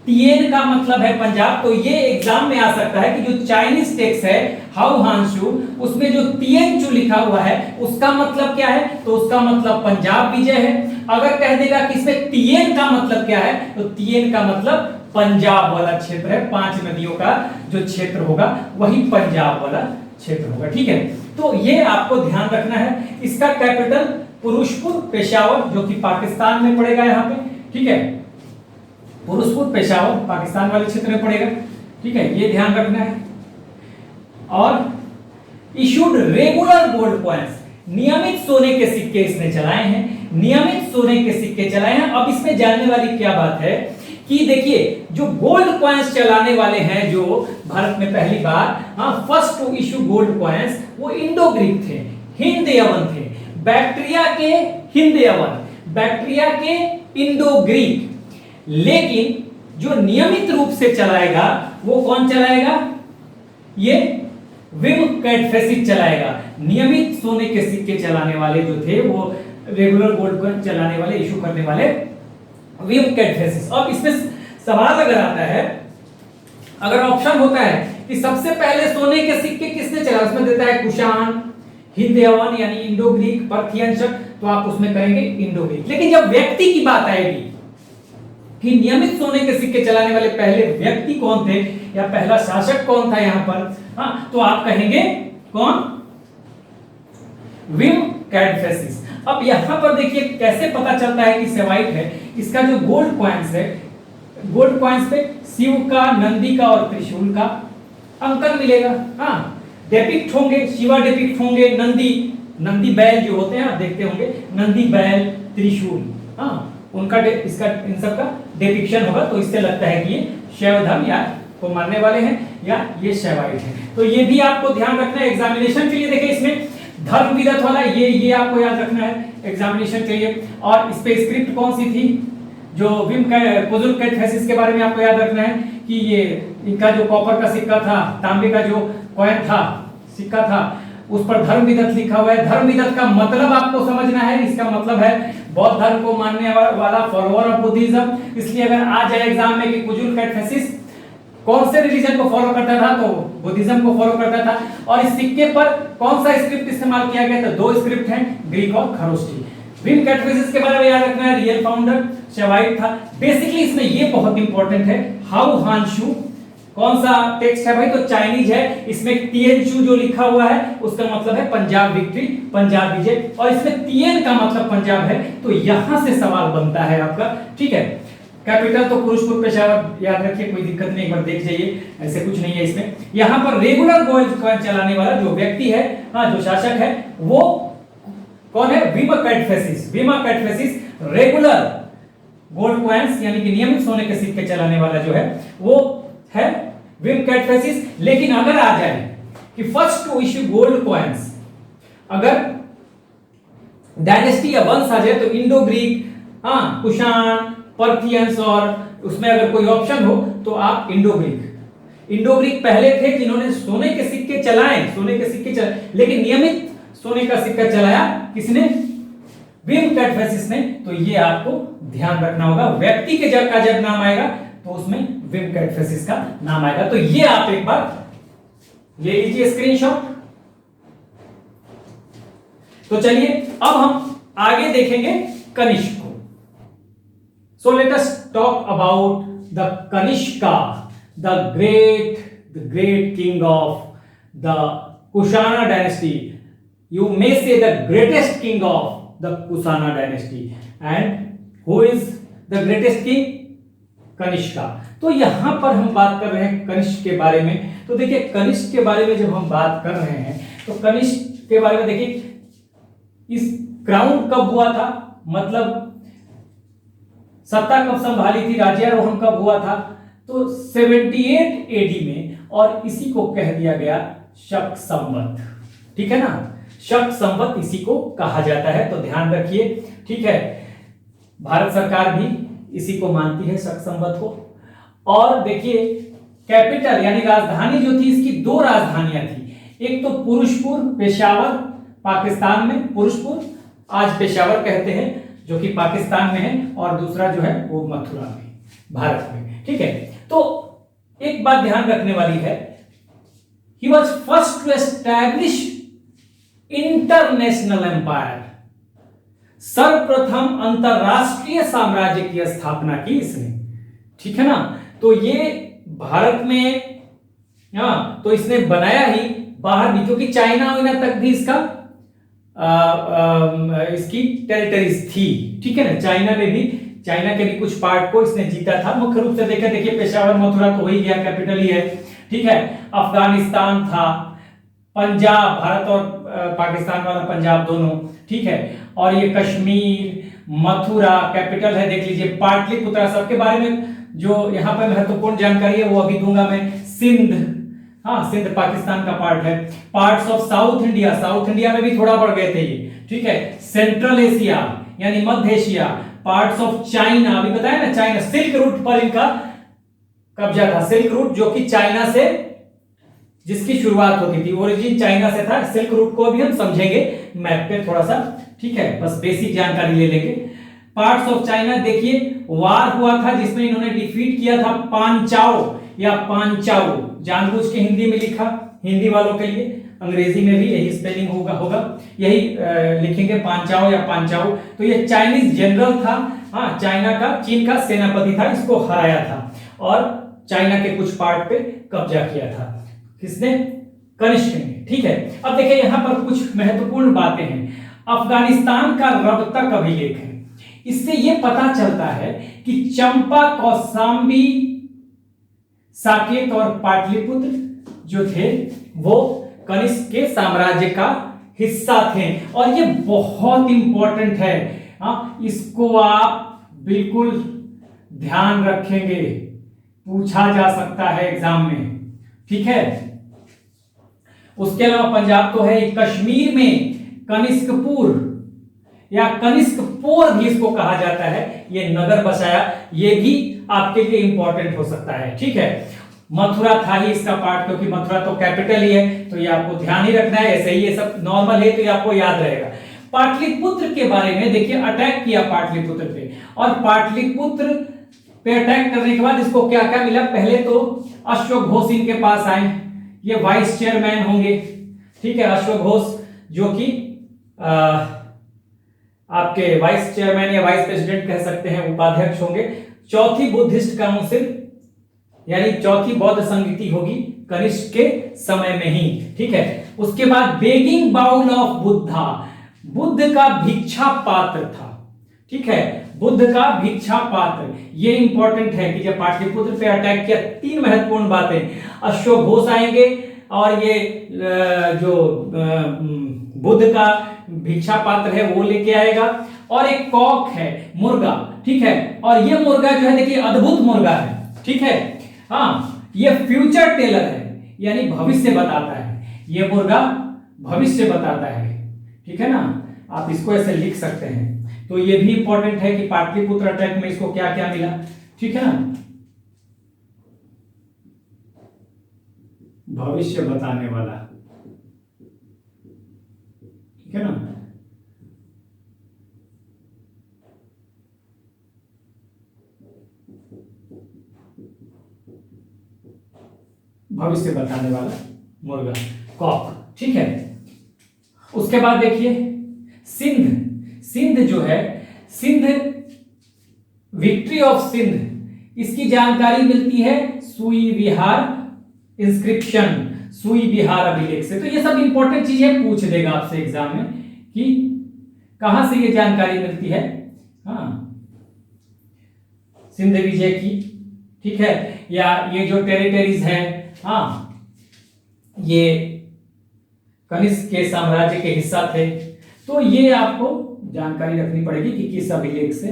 तिएन का मतलब है पंजाब। तो ये एग्जाम में आ सकता है कि जो चाइनीज टेक्स्ट है हाउ हानशू, उसमें जो तिएनचू लिखा हुआ है उसका मतलब क्या है? तो उसका मतलब पंजाब विजय है। अगर कह देगा कि इसमें तिएन का मतलब क्या है, तो तिएन का मतलब पंजाब वाला क्षेत्र है, 5 नदियों का जो क्षेत्र होगा वही पंजाब वाला क्षेत्र होगा, ठीक है। तो ये आपको ध्यान रखना है। इसका कैपिटल पुरुषपुर पेशावर, जो कि पाकिस्तान में पड़ेगा यहाँ पे, ठीक है, पुरुषपुर पेशावर पाकिस्तान वाले क्षेत्र में पड़ेगा, ठीक है, ये ध्यान रखना है। और इशूड रेगुलर गोल्ड कॉइन्स, नियमित सोने के सिक्के इसने चलाए हैं, नियमित सोने के सिक्के चलाए हैं। अब इसमें जानने वाली क्या बात है कि देखिए जो गोल्ड कॉइन्स चलाने वाले हैं जो भारत में पहली बार, हाँ first to issue gold coins, वो इंडो ग्रीक थे, हिंद यवन थे, बैक्ट्रिया के हिंद यवन, बैक्ट्रिया के इंडो ग्रीक। लेकिन जो नियमित रूप से चलाएगा वो कौन चलाएगा? ये विम कैटफेसिस चलाएगा। नियमित सोने के सिक्के चलाने वाले जो थे वो रेगुलर गोल्ड कॉइन चलाने वाले, इशू करने वाले विम कैटफेसिस। अब इसमें सवाल अगर आता है, अगर ऑप्शन होता है कि सबसे पहले सोने के सिक्के किसने चला, उसमें देता है कुषाण, हिंद यवन यानी इंडो ग्रीक, पर्थियन, तो आप उसमें करेंगे इंडो ग्रीक। लेकिन जब व्यक्ति की बात आएगी कि नियमित सोने के सिक्के चलाने वाले पहले व्यक्ति कौन थे या पहला शासक कौन था यहां पर, हाँ तो आप कहेंगे कौन? विम कैटफेसिस। अब यहां पर देखिए कैसे पता चलता है कि सेवाइट है। इसका जो गोल्ड कॉइन्स है, गोल्ड कॉइन्स पे शिव का, नंदी का और त्रिशूल का अंकन मिलेगा, हाँ डेपिक्ट होंगे, शिवा डेपिक्ट होंगे, नंदी, नंदी बैल जो होते हैं आप देखते होंगे, नंदी बैल, त्रिशूल, हाँ उनका इसका इन सब का डिपिक्शन होगा। तो इससे लगता है कि ये शैव धर्म या को मानने वाले हैं या ये शैवाइट है। तो ये भी आपको ध्यान रखना है एग्जामिनेशन के लिए। देखिए इसमें धर्म विदत वाला ये आपको याद रखना है एग्जामिनेशन के लिए। और इस पे स्क्रिप्ट कौन सी थी? जो विम पुजुल कैटफेसिस के बारे में आपको याद रखना है कि ये इनका जो कॉपर का सिक्का था, तांबे का जो कॉइन था, सिक्का था, उस पर धर्म विदत लिखा हुआ है। धर्म विदत का मतलब आपको समझना है, इसका मतलब है बौद्ध धर्म को मानने वाला, फॉलोअर ऑफ बुद्धिज्म। इसलिए अगर आ जाए एग्जाम में कि पुजुल कैटफेसिस कौन से रिलीजन को फॉलो करता था, तो बुद्धिज्म को फॉलो करता था। और इस सिक्के पर कौन सा स्क्रिप्ट इस्तेमाल किया गया था? 2 स्क्रिप्ट हैं, ग्रीक और खरोष्ठी। विम कैटफेसिस के बारे में याद रखना है, रियल फाउंडर शैवाइट था। बेसिकली इसमें ये बहुत इंपॉर्टेंट है, हाउ हानशू कौन सा टेक्स्ट है भाई? तो चाइनीज है। इसमें तिएनचू जो लिखा हुआ है उसका मतलब है पंजाब विक्ट्री, पंजाब विजय, और इसमें तिएन का मतलब पंजाब है। तो यहां से सवाल बनता है आपका, ठीक है। कैपिटल तो पुरुषपुर पेशावर याद रखिए, कोई दिक्कत नहीं, एक बार देख जाइए, ऐसे कुछ नहीं है इसमें। यहां पर रेगुलर गोल्ड कॉइन चलाने वाला जो व्यक्ति है, हाँ जो शासक है, वो कौन है? विमा कैटफेसिस। विमा कैटफेसिस रेगुलर गोल्ड कॉइन्स यानी कि नियमित सोने के सिक्के चलाने वाला जो है वो है विम कैटफेसिस। लेकिन अगर आ जाए कि first to issue gold coins, अगर डायनेस्टी या वंश आ जाए तो इंडो ग्रीक, हाँ कुषाण, पर्थियंस, और उसमें अगर कोई ऑप्शन हो तो आप इंडो ग्रीक। इंडो ग्रीक पहले थे जिन्होंने सोने के सिक्के चलाए, सोने के सिक्के चलाए, लेकिन नियमित सोने का सिक्का चलाया किसने? विम कैटफेसिस ने। तो ये आपको ध्यान रखना होगा, व्यक्ति के जब नाम आएगा तो उसमें विम कैटफेसिस का नाम आएगा। तो ये आप एक बार ले लीजिए स्क्रीनशॉट। तो चलिए अब हम आगे देखेंगे कनिष्क को। So let us talk about the Kanishka, the great king of the Kushana dynasty. You may say the greatest king of the Kusana dynasty. And who is the greatest king? Kanishka. तो यहां पर हम बात कर रहे हैं कनिष्क के बारे में। तो देखिए कनिष्क के बारे में जब हम बात कर रहे हैं तो कनिष्क के बारे में देखिए, इस क्राउन कब हुआ था, मतलब सत्ता कब संभाली थी, राज्यारोहण कब हुआ था, तो 78 एडी में, और इसी को कह दिया गया शक संवत। ठीक है ना, शक संवत इसी को कहा जाता है, तो ध्यान रखिए। ठीक है, भारत सरकार भी इसी को मानती है, शक संवत को। और देखिए कैपिटल यानी राजधानी जो थी, इसकी दो राजधानियां थी, एक तो पुरुषपुर पेशावर पाकिस्तान में, पुरुषपुर आज पेशावर कहते हैं जो कि पाकिस्तान में है, और दूसरा जो है वो मथुरा में भारत में। ठीक है, तो एक बात ध्यान रखने वाली है, he was first to establish international empire, सर्वप्रथम अंतरराष्ट्रीय साम्राज्य की स्थापना की इसने। ठीक है ना, तो ये भारत में, हाँ, तो इसने बनाया ही, बाहर भी, क्योंकि चाइना वाइना तक भी इसका इसकी टेरिटरीज थी। ठीक है ना, चाइना में भी, चाइना के भी कुछ पार्ट को इसने जीता था। मुख्य रूप से देखें, देखिए पेशावर मथुरा तो हो ही गया, कैपिटल ही है। ठीक है, अफगानिस्तान था, पंजाब, भारत और पाकिस्तान वाला पंजाब दोनों। ठीक है, और ये कश्मीर, मथुरा कैपिटल है, देख लीजिए पाटलिपुत्रा, सबके बारे में जो यहाँ पर महत्वपूर्ण जानकारी है वो अभी दूंगा मैं। सिंध, हाँ, सिंध पाकिस्तान का पार्ट है। Parts of south India, south India में भी थोड़ा बढ़ गए थे ये। ठीक है, सेंट्रल एशिया यानी मध्य एशिया, पार्ट्स ऑफ चाइना, अभी बताया ना चाइना, सिल्क रूट पर इनका कब्जा था। सिल्क रूट जो कि चाइना से, जिसकी शुरुआत होती थी, ओरिजिन चाइना से था। सिल्क रूट को भी हम समझेंगे मैप पे थोड़ा सा। ठीक है, बस बेसिक जानकारी ले लेंगे। पार्ट्स ऑफ चाइना, देखिए वार हुआ था जिसमें इन्होंने डिफीट किया था पांचाओ या पांचाओ, जानबूझ के हिंदी में लिखा, हिंदी वालों के लिए, अंग्रेजी में भी यही स्पेलिंग होगा यही लिखेंगे, पांचाओ या पांचाओ। तो ये चाइनीज जनरल था, हाँ, चाइना का, चीन का सेनापति था, इसको हराया था और चाइना के कुछ पार्ट पे कब्जा किया था। किसने? कनिष्क ने। ठीक है, अब देखिए यहां पर कुछ महत्वपूर्ण बातें हैं। अफगानिस्तान का रब तक अभिलेख है, इससे यह पता चलता है कि चंपा, कौशांबी, साकेत और पाटलिपुत्र जो थे वो कनिष्क के साम्राज्य का हिस्सा थे। और ये बहुत इंपॉर्टेंट है, हाँ, इसको आप बिल्कुल ध्यान रखेंगे, पूछा जा सकता है एग्जाम में। ठीक है, उसके अलावा पंजाब तो है, कश्मीर में कनिष्कपुर या कनिष्कपुर भी इसको कहा जाता है, ये नगर बसाया, ये भी आपके लिए इंपॉर्टेंट हो सकता है। ठीक है, मथुरा था ही इसका पार्ट, क्योंकि मथुरा तो कैपिटल ही है, तो ये आपको ध्यान ही रखना है। ऐसे ही ये सब नॉर्मल है तो ये आपको याद रहेगा। पाटलिपुत्र के बारे में देखिए, अटैक किया पाटलिपुत्र पे, और पाटलिपुत्र पे अटैक करने के बाद इसको क्या क्या मिला, पहले तो अश्वघोष इनके पास आए, ये वाइस चेयरमैन होंगे। ठीक है, अश्वघोष जो कि आपके वाइस चेयरमैन या वाइस प्रेसिडेंट कह सकते हैं, उपाध्यक्ष होंगे। चौथी बुद्धिस्ट काउंसिल यानी चौथी बौद्ध संगति होगी कनिष्क के समय में ही। ठीक है, उसके बाद begging bowl of Buddha, Buddha का भिक्षा पात्र था। ठीक है, बुद्ध का भिक्षा पात्र, ये इंपॉर्टेंट है कि जब पाटलिपुत्र पे अटैक किया, तीन महत्वपूर्ण बातें, अश्वघोष आएंगे और ये जो बुद्ध का भिक्षा पात्र है वो लेके आएगा, और एक कॉक है, मुर्गा। ठीक है, और ये मुर्गा जो है देखिए अद्भुत मुर्गा है। ठीक है, हाँ, ये फ्यूचर टेलर है, यानी भविष्य बताता है, ये मुर्गा भविष्य बताता है। ठीक है ना, आप इसको ऐसे लिख सकते हैं। तो ये भी इंपॉर्टेंट है कि पाटलिपुत्र अटैक में इसको क्या क्या मिला। ठीक है ना, भविष्य बताने वाला। ठीक है ना, भविष्य बताने वाला मुर्गा, कॉक। ठीक है, उसके बाद देखिए सिंध, सिंध जो है, सिंध, विक्ट्री ऑफ सिंध, इसकी जानकारी मिलती है सुई विहार इंस्क्रिप्शन, सुई विहार अभिलेख से। तो ये सब इंपॉर्टेंट चीजें पूछ देगा आपसे एग्जाम में कि कहां से ये जानकारी मिलती है। हाँ, सिंध विजय की। ठीक है, या ये जो टेरिटरीज है, हाँ, ये कनिष्क के साम्राज्य के हिस्सा थे। तो ये आपको जानकारी रखनी पड़ेगी कि किस अभिलेख से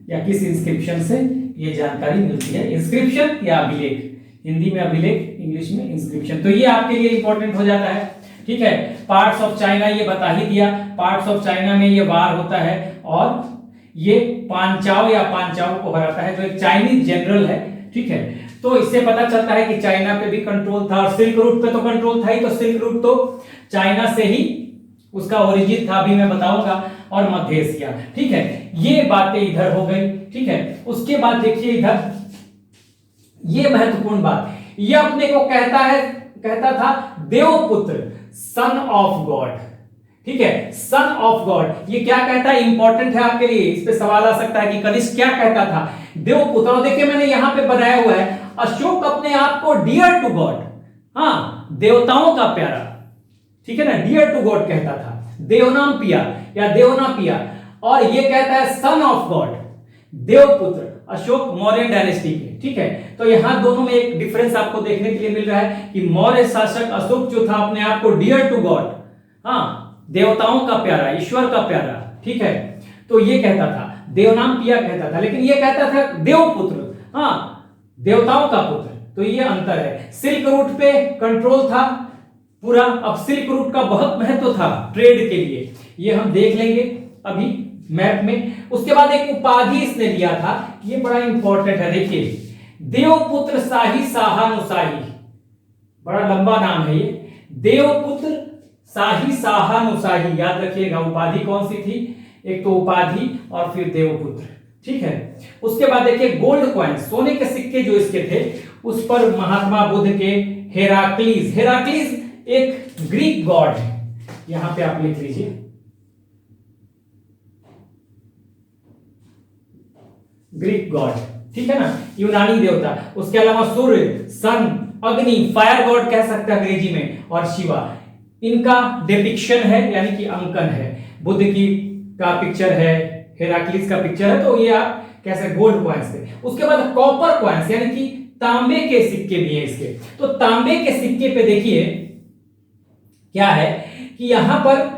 या किस इंस्क्रिप्शन से ये जानकारी मिलती है। इंस्क्रिप्शन या अभिलेख, हिंदी में अभिलेख, इंग्लिश में इंस्क्रिप्शन। तो ये आपके लिए इंपॉर्टेंट हो जाता है। ठीक है, पार्ट्स ऑफ चाइना ये बता ही दिया, पार्ट्स ऑफ चाइना में ये वार होता है और ये पांचाओ या पांचाओ को हराता है, जो एक चाइनीज जनरल है। ठीक है, तो इससे पता चलता है कि चाइना पे भी कंट्रोल था, और सिल्क रूट पे तो कंट्रोल था ही, तो सिल्क रूट तो चाइना से ही उसका ओरिजिन था, अभी मैं बताऊंगा, और मध्य एशिया। ठीक है, ये बातें इधर हो गई। ठीक है, उसके बाद देखिए इधर, ये महत्वपूर्ण बात, ये अपने को कहता था देवपुत्र, सन ऑफ गॉड। ठीक है, सन ऑफ गॉड, ये क्या कहता है, इंपॉर्टेंट है आपके लिए, इस पे सवाल आ सकता है कि कनिष्क क्या कहता था, देवपुत्र। और देखिए मैंने यहां पे बनाया हुआ है, अशोक अपने आप को डियर टू गॉड, हाँ, देवताओं का प्यारा, ठीक है ना, डियर टू गॉड कहता था, देवनाम पिया या देवना पिया। और ये कहता है son of God, Devaputra, Ashoka Maurya dynasty के। ठीक है, तो यहां दोनों में एक डिफरेंस आपको देखने के लिए मिल रहा है कि मौर्य शासक अशोक जो था अपने आप को डियर टू गॉड, हाँ, देवताओं का प्यारा, ईश्वर का प्यारा। ठीक है, तो ये कहता था, देवनाम पिया कहता था, लेकिन ये कहता था देवपुत्र, हाँ, देवताओं का पुत्र। तो ये अंतर है। सिल्क रूट पे कंट्रोल था पूरा। अब सिल्क रूट का बहुत महत्व था ट्रेड के लिए, ये हम देख लेंगे अभी मैप में। उसके बाद एक उपाधि इसने लिया था, ये बड़ा इंपॉर्टेंट है, देखिए, देवपुत्र शाही शाहानुशाही, बड़ा लंबा नाम है ये, देवपुत्र शाही शाहानुशाही, याद रखिएगा। उपाधि कौन सी थी, एक तो उपाधि और फिर देवपुत्र। ठीक है, उसके बाद देखिए गोल्ड कॉइन, सोने के सिक्के जो इसके थे, उस पर महात्मा बुद्ध के हेराक्लीज, हेराक्लीज एक ग्रीक गॉड है, यहां पे आप लिख लीजिए, ग्रीक गॉड, ठीक है ना, यूनानी देवता। उसके अलावा सूर्य, सन, अग्नि, फायर गॉड कह सकते हैं अंग्रेजी में, और शिवा, इनका डिपिक्शन है, यानी कि अंकन है। बुद्ध की का पिक्चर है, हेराक्लिस का पिक्चर है, तो ये आप कैसे गोल्ड कॉइन्स थे। उसके बाद कॉपर कॉइन्स, यानी कि तांबे के सिक्के भी हैं इसके। तो तांबे के सिक्के पे देखिए क्या है कि यहां पर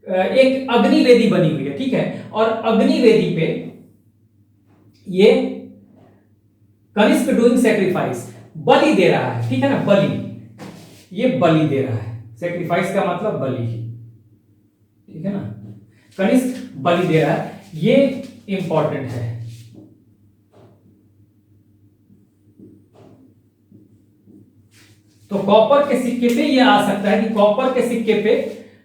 एक अग्निवेदी बनी हुई है। ठीक है, और अग्निवेदी पे ये कनिष्क डूइंग सेक्रीफाइस, बलि दे रहा है। ठीक है ना, बलि, ये बलि दे रहा है, सेक्रीफाइस का मतलब बलि, ठीक है ना, कनिष्क बलि दे रहा है, ये इंपॉर्टेंट है। तो कॉपर के सिक्के पे ये आ सकता है कि कॉपर के सिक्के पे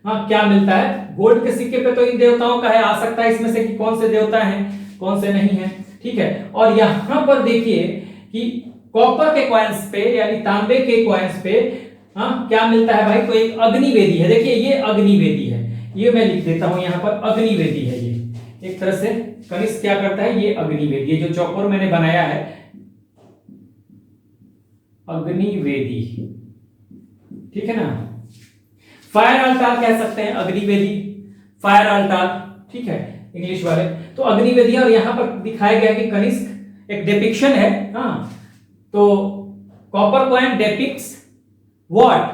हाँ क्या मिलता है, गोल्ड के सिक्के पे तो इन देवताओं का है, आ सकता है इसमें से कि कौन से देवता हैं कौन से नहीं है। ठीक है, और यहां पर देखिए कि कॉपर के कॉइन्स पे यानी तांबे के कॉइन्स पे हाँ क्या मिलता है भाई, तो एक अग्निवेदी है। देखिए ये अग्निवेदी है, ये मैं लिख देता हूं यहां पर, अग्निवेदी है ये, एक तरह से कनिष्क क्या करता है, ये अग्निवेदी, ये जो चौकोर मैंने बनाया है अग्निवेदी, ठीक है ना, फायर अल्टार कह सकते हैं, अग्निवेदी, फायर अल्टार, ठीक है, इंग्लिश वाले। तो अग्निवेदी, और यहां पर दिखाया गया कि कनिष्क एक डिपिक्शन है। हाँ, तो कॉपर कॉइन डिपिक्ट्स व्हाट,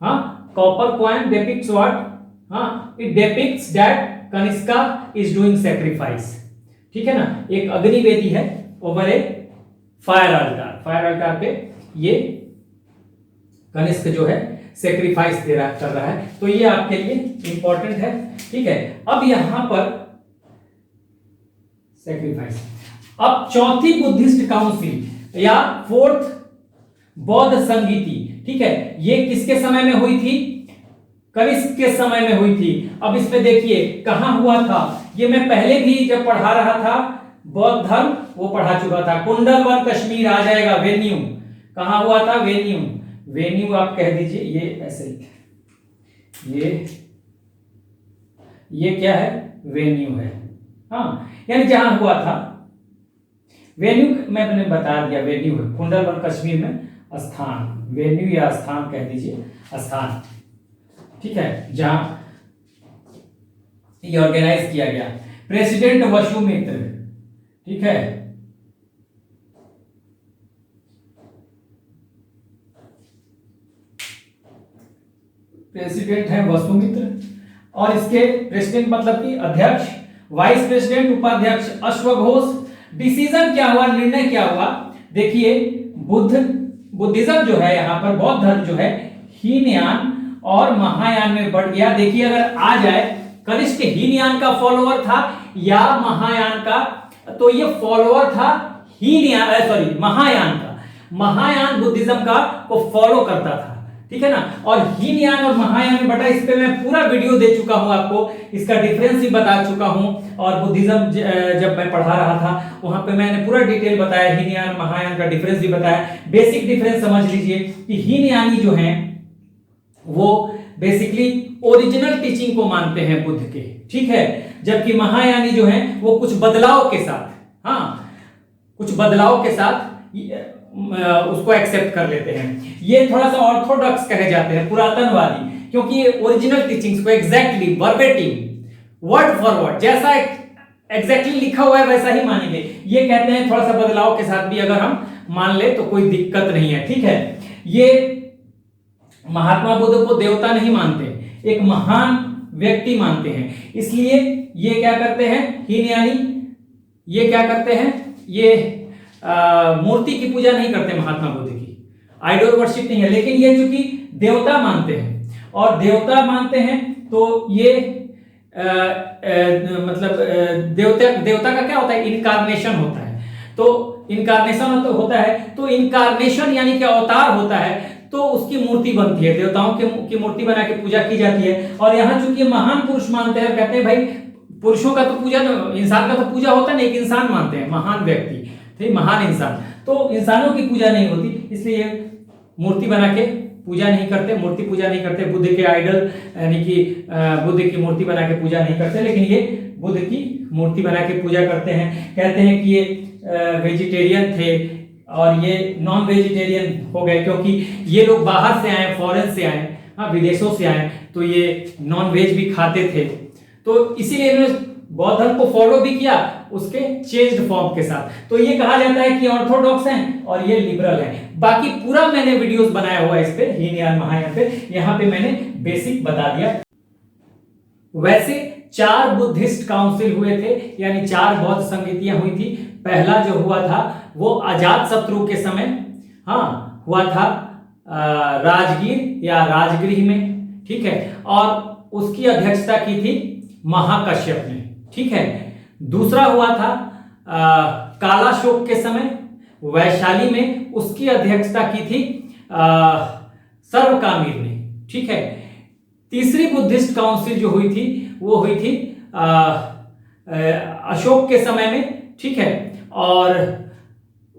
हाँ, कॉपर कॉइन डिपिक्ट्स व्हाट, हाँ, it depicts that Kanishka is doing sacrifice. ठीक है ना, एक अग्निवेदी है ओवर ए फायर अल्टार, फायर अल्टार पे ये कनिष्क जो है सेक्रीफाइस दे रहा कर रहा है। तो ये आपके लिए इंपॉर्टेंट है। ठीक है, अब यहां पर सेक्रीफाइस। अब चौथी बुद्धिस्ट काउंसिल या फोर्थ बौद्ध संगीति, ठीक है, ये किसके समय में हुई थी, कनिष्क के समय में हुई थी। अब इसमें देखिए कहां हुआ था, ये मैं पहले भी जब पढ़ा रहा था बौद्ध धर्म वो पढ़ा चुका था, कुंडलवन कश्मीर आ जाएगा, वेन्यू कहां हुआ था, वेन्यू, वेन्यू आप कह दीजिए, ये ऐसे ये क्या है, वेन्यू है, हाँ, यानी जहां हुआ था वेन्यू, मैंने बता दिया वेन्यू है, कुंडलवन कश्मीर में स्थान, वेन्यू या स्थान कह दीजिए, स्थान, ठीक है, जहां ये ऑर्गेनाइज किया गया। प्रेसिडेंट वसुमित्र, ठीक है, प्रेसिडेंट है वसुमित्र, और इसके प्रेसिडेंट मतलब कि अध्यक्ष वाइस प्रेसिडेंट उपाध्यक्ष अश्वघोष। डिसीजन क्या हुआ, निर्णय क्या हुआ, देखिए बुद्धिज्म जो है यहाँ पर, बौद्ध धर्म जो है हीनयान और महायान में बढ़ गया। देखिए अगर आ जाए कनिष्क हीनयान का फॉलोअर था या महायान का, तो ये फॉलोअर था महायान का। महायान बुद्धिज्म का को फॉलो करता था, ठीक है ना। और हीनयान और महायान में बटा, इस पे मैं पूरा वीडियो दे चुका हूं आपको, इसका डिफरेंस भी बता चुका हूं। और बुद्धिज्म जब मैं पढ़ा रहा था वहां पे मैंने पूरा डिटेल बताया, हीनयान महायान का डिफरेंस भी बताया। बेसिक डिफरेंस समझ लीजिए कि हीनयानी जो हैं वो बेसिकली ओरिजिनल टीचिंग को मानते हैं बुद्ध के, ठीक है। जबकि महायानी जो हैं वो कुछ बदलाव के साथ, कुछ बदलाव के साथ उसको एक्सेप्ट कर लेते हैं। ये थोड़ा सा ऑर्थोडॉक्स कहे जाते हैं, पुरातनवादी, क्योंकि ये ओरिजिनल टीचिंग्स को exactly verbatim word for word जैसा एग्जैक्टली लिखा हुआ है वैसा ही मानेंगे। ये कहते हैं थोड़ा सा बदलाव के साथ भी अगर हम मान ले तो कोई दिक्कत नहीं है, ठीक है। ये महात्मा बुद्ध को देवता नहीं मानते, एक महान व्यक्ति मानते हैं। इसलिए ये क्या करते हैं, हीनयानी ये क्या करते हैं, ये मूर्ति की पूजा नहीं करते महात्मा बुद्ध की, आइडल वर्शिप नहीं है। लेकिन ये चूंकि देवता मानते हैं और देवता मानते हैं तो ये मतलब देवता का क्या होता है, इनकारनेशन होता है। तो इनकारनेशन होता है, तो इनकारनेशन यानी कि अवतार होता है, तो उसकी मूर्ति बनती है, देवताओं की मूर्ति बना के पूजा की जाती है। और यहाँ चूंकि महान पुरुष मानते हैं, कहते हैं भाई पुरुषों का तो पूजा, इंसान का तो पूजा होता नहीं, एक इंसान मानते हैं, महान व्यक्ति, ठीक, महान इंसान, तो इंसानों की पूजा नहीं होती, इसलिए मूर्ति बना के पूजा नहीं करते, मूर्ति पूजा नहीं करते। बुद्ध के आइडल यानी कि बुद्ध की मूर्ति बना के पूजा नहीं करते, लेकिन ये बुद्ध की मूर्ति बना के पूजा करते हैं। कहते हैं कि ये वेजिटेरियन थे और ये नॉन वेजिटेरियन हो गए, क्योंकि ये लोग बाहर से आए, फॉरेन से आए, विदेशों से आए, तो ये नॉन वेज भी खाते थे। तो इसीलिए इन्होंने बौद्ध धर्म को फॉलो भी किया उसके चेंज्ड फॉर्म के साथ। तो ये कहा जाता है कि ऑर्थोडॉक्स हैं और ये लिबरल हैं। बाकी पूरा मैंने वीडियोस बनाया हुआ है इस पे, हीनयान महायान पे, यहाँ पे मैंने बेसिक बता दिया। वैसे 4 बुद्धिस्ट काउंसिल हुए थे, यानी 4 बौद्ध संगतियां हुई थी। पहला जो हुआ था वो अजात शत्रु के समय हुआ था राजगीर या राजगृह में, ठीक है। और उसकी अध्यक्षता की थी महाकश्यप ने, ठीक है। दूसरा हुआ था कालाशोक के समय वैशाली में, उसकी अध्यक्षता की थी सर्वकामिर ने, ठीक है। तीसरी बुद्धिस्ट काउंसिल जो हुई थी वो हुई थी अशोक के समय में, ठीक है। और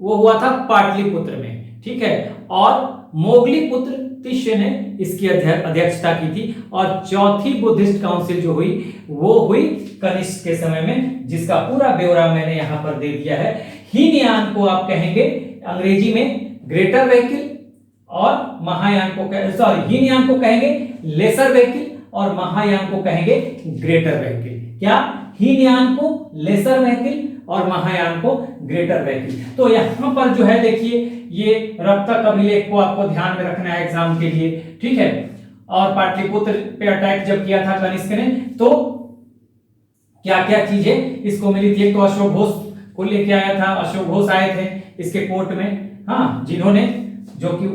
वो हुआ था पाटलिपुत्र में, ठीक है। और मोगली पुत्र तिष्य ने इसकी अध्यक्षता की थी। और चौथी बुद्धिस्ट काउंसिल जो हुई वो हुई कनिष्क के समय में, जिसका पूरा ब्यौरा मैंने यहां पर दे दिया है। हीनयान को आप कहेंगे अंग्रेजी में ग्रेटर व्हीकल और महायान को हीनयान को कहेंगे लेसर व्हीकल और महायान को कहेंगे ग्रेटर व्हीकल। क्या, हीनयान को लेसर व्हीकल और महायान को ग्रेटर व्हीकल। तो यहां पर जो है देखिए ये रक्तक अभिलेख को आपको ध्यान में रखना है एग्जाम के लिए, ठीक है। और पाटलिपुत्र पे अटैक जब किया था कनिष्क ने, तो क्या क्या चीजें इसको मिली थी। एक तो अशोक घोष को लेके आया था, अशोक घोष आए थे इसके कोर्ट में, जिन्होंने, जो कि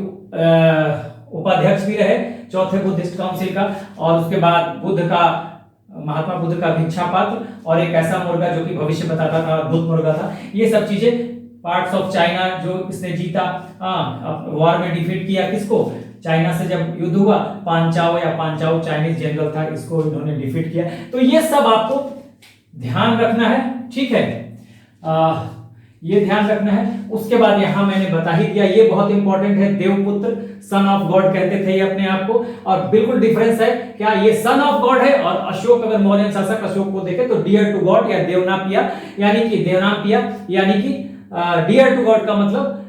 उपाध्यक्ष भी रहे चौथे बुद्धिस्ट काउंसिल का। और उसके बाद महात्मा बुद्ध का भिक्षा पात्र और एक ऐसा मुर्गा जो कि भविष्य बताता था, अद्भुत मुर्गा था। ये सब चीजें, पार्ट्स ऑफ चाइना जो इसने जीता, वॉर में डिफीट किया किसको, चाइना से जब युद्ध हुआ, पांचाओ चाइनीज जनरल था, इसको इन्होंने डिफीट किया। तो ये सब आपको ध्यान रखना है, ठीक है। ये ध्यान रखना है। उसके बाद यहां मैंने बता ही दिया, ये बहुत इंपॉर्टेंट है, देवपुत्र, सन ऑफ गॉड कहते थे ये अपने आप को। और बिल्कुल डिफरेंस है, क्या ये सन ऑफ गॉड है, और अशोक, अगर मौर्य शासक अशोक को देखे तो डियर टू गॉड या देवनापिया, यानी कि देवनापिया यानी कि डियर टू गॉड का मतलब,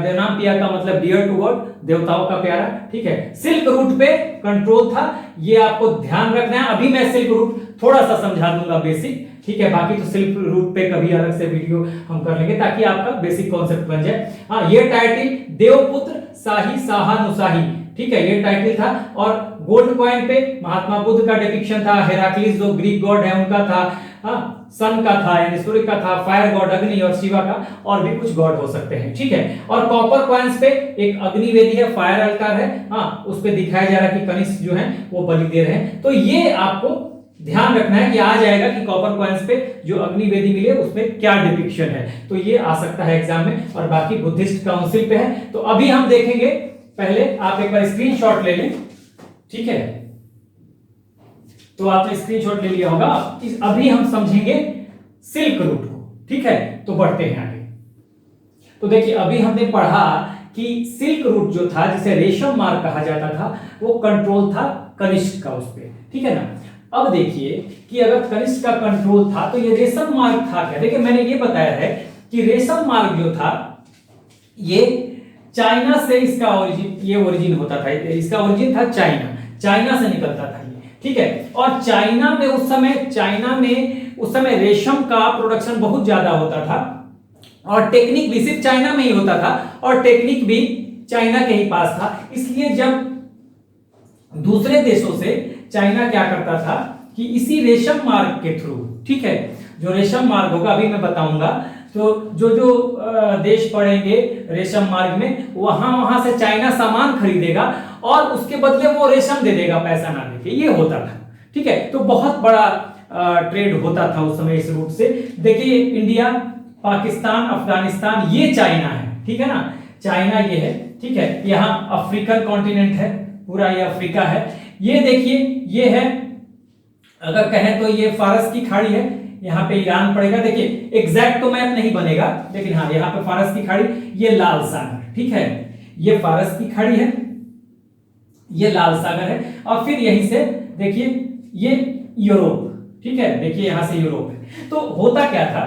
देवनापिया का मतलब डियर टू गॉड, देवताओं का प्यारा, ठीक है। सिल्क रूट पे कंट्रोल था, ये आपको ध्यान रखना है। अभी मैं सिल्क रूट थोड़ा सा समझा दूंगा बेसिक, ठीक है। बाकी तो सिल्क रूट पे कभी अलग से वीडियो हम कर लेंगे ताकि आपका बेसिक कॉन्सेप्ट बन जाए। ये टाइटल देवपुत्र शाही शाहानुशाही, ठीक है, ये टाइटल था। और गोल्ड कॉइन पे महात्मा बुद्ध का डिपिक्शन था, हेराक्लिस जो ग्रीक गॉड है उनका था, हाँ, सन का था यानी सूर्य का था, फायर गॉड अग्नि, और शिवा का और भी कुछ गॉड हो सकते हैं, ठीक है। और कॉपर कॉइन्स पे एक अग्नि वेदी है, फायर अल्टार है, हाँ, उस पे दिखाया जा रहा है कि कनिष्क जो है वो बलि दे रहे हैं। तो ये आपको ध्यान रखना है कि आ जाएगा कि कॉपर कॉइन्स पे जो अग्नि वेदी मिले उसमें क्या डिपिक्शन है, तो ये आ सकता है एग्जाम में। और बाकी बुद्धिस्ट काउंसिल पे है। तो अभी हम देखेंगे, पहले आप एक बार स्क्रीनशॉट ले लें, ठीक है। तो आपने स्क्रीनशॉट ले लिया होगा। अभी हम समझेंगे सिल्क रूट को, ठीक है। तो बढ़ते हैं आगे। तो देखिए अभी हमने पढ़ा कि सिल्क रूट जो था, जिसे रेशम मार्ग कहा जाता था, वो कंट्रोल था कनिष्क का उस पे, ठीक है ना। अब देखिए कि अगर कनिष्क का कंट्रोल था तो ये रेशम मार्ग था क्या। देखिए मैंने ये बताया है कि रेशम मार्ग जो था ये चाइना से इसका ओरिजिन होता था। इसका ओरिजिन था चाइना से निकलता था ये, ठीक है। और चाइना में उस समय रेशम का प्रोडक्शन बहुत ज्यादा होता था, और टेक्निक भी सिर्फ चाइना में ही होता था, और टेक्निक भी चाइना के ही पास था। इसलिए जब दूसरे देशों से चाइना क्या करता था कि इसी रेशम मार्ग के थ्रू, ठीक है, जो रेशम मार्ग होगा अभी मैं बताऊंगा, तो जो देश पड़ेंगे रेशम मार्ग में, वहां से चाइना सामान खरीदेगा और उसके बदले वो रेशम दे देगा पैसा ना देके, ये होता था, ठीक है। तो बहुत बड़ा ट्रेड होता था उस समय इस रूट से। देखिए इंडिया, पाकिस्तान, अफगानिस्तान, ये चाइना है, ठीक है ना, चाइना ये है, ठीक है। यहाँ अफ्रीकन कॉन्टिनेंट है, पूरा ये अफ्रीका है। ये देखिए ये है, अगर कहें तो ये फारस की खाड़ी है, यहाँ पे ईरान पड़ेगा। देखिए एग्जैक्ट तो मैप नहीं बनेगा, लेकिन हाँ यहाँ पे फारस की खाड़ी, ये लाल सागर, ठीक है, ये फारस की खाड़ी है, ये लाल सागर है। और फिर यहीं से देखिए ये यूरोप, ठीक है, देखिए यहां से यूरोप है। तो होता क्या था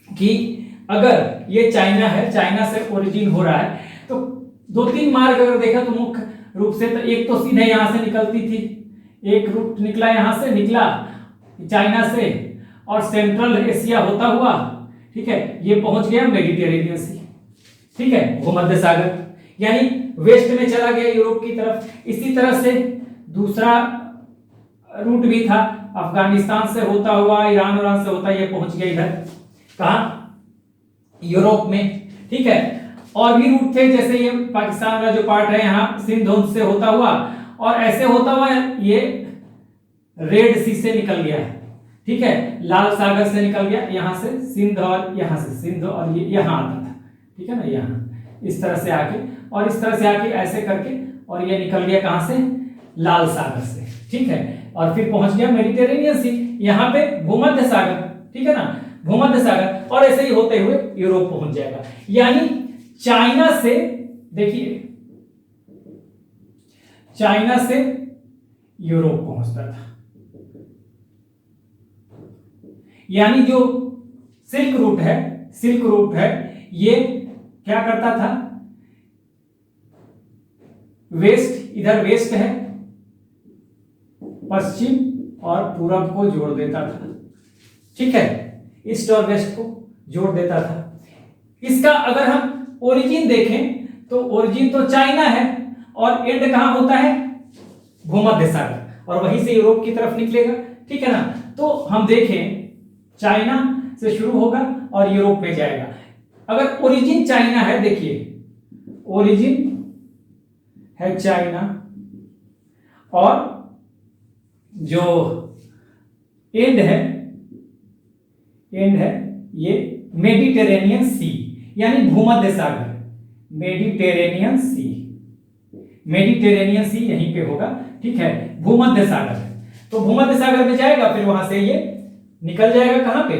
कि अगर ये चाइना है, चाइना से ओरिजिन हो रहा है, तो दो तीन मार्ग अगर देखा तो मुख्य रूप से, तो एक तो सीधे यहां से निकलती थी, एक रूट निकला यहां से, निकला चाइना से और सेंट्रल एशिया होता हुआ, ठीक है, ये पहुंच गया मेडिटेरेनियन सी, ठीक है, भूमध्य सागर, यानी वेस्ट में चला गया यूरोप की तरफ। इसी तरह से दूसरा रूट भी था, अफगानिस्तान से होता हुआ, ईरान से होता, ये पहुंच गया इधर, कहां, यूरोप में, ठीक है। और भी रूट थे, जैसे ये पाकिस्तान का जो पार्ट है यहाँ सिंध से होता हुआ, और ऐसे होता हुआ ये रेड सी से निकल गया, ठीक है, लाल सागर से निकल गया, यहां से सिंध, और यहां से सिंध, और ये यहां आता था, ठीक है ना, यहां इस तरह से आके, और इस तरह से आके ऐसे करके, और ये निकल गया कहां से, लाल सागर से, ठीक है। और फिर पहुंच गया मेडिटेरेनियन सी, यहां पे भूमध्य सागर, ठीक है ना, भूमध्य सागर, और ऐसे ही होते हुए यूरोप पहुंच जाएगा। यानी चाइना से, देखिए चाइना से यूरोप पहुंचता था। यानी जो सिल्क रूट है, ये क्या करता था, वेस्ट, इधर वेस्ट है, पश्चिम और पूरब को जोड़ देता था, ठीक है, ईस्ट और वेस्ट को जोड़ देता था। इसका अगर हम ओरिजिन देखें तो ओरिजिन तो चाइना है, और एंड कहां होता है, भूमध्य सागर, और वहीं से यूरोप की तरफ निकलेगा, ठीक है ना। तो हम देखें चाइना से शुरू होगा और यूरोप में जाएगा। अगर ओरिजिन चाइना है, देखिए ओरिजिन है चाइना, और जो एंड है ये मेडिटेरेनियन सी, यानी भूमध्य सागर, मेडिटेरेनियन सी यहीं पे होगा, ठीक है, भूमध्य सागर। तो भूमध्य सागर में जाएगा, फिर वहां से ये निकल जाएगा कहां पे,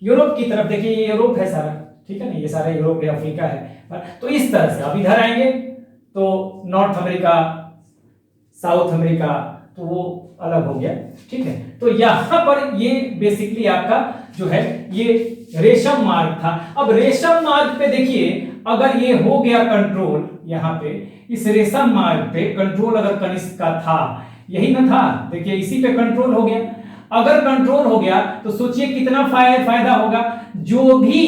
यूरोप की तरफ। देखिए ये यूरोप है सारा, ठीक है ना, ये सारा यूरोप है, अफ्रीका है। तो इस तरह से अब इधर आएंगे तो नॉर्थ अमेरिका, साउथ अमेरिका, तो वो अलग हो गया, ठीक है। तो यहां पर ये बेसिकली आपका जो है ये रेशम मार्ग था। अब रेशम मार्ग पे देखिए, अगर ये हो गया कंट्रोल, यहां पे इस रेशम मार्ग पे कंट्रोल अगर कनिष्क का था, यही ना था, देखिए इसी पे कंट्रोल हो गया। अगर कंट्रोल हो गया तो सोचिए कितना फायदा होगा। जो भी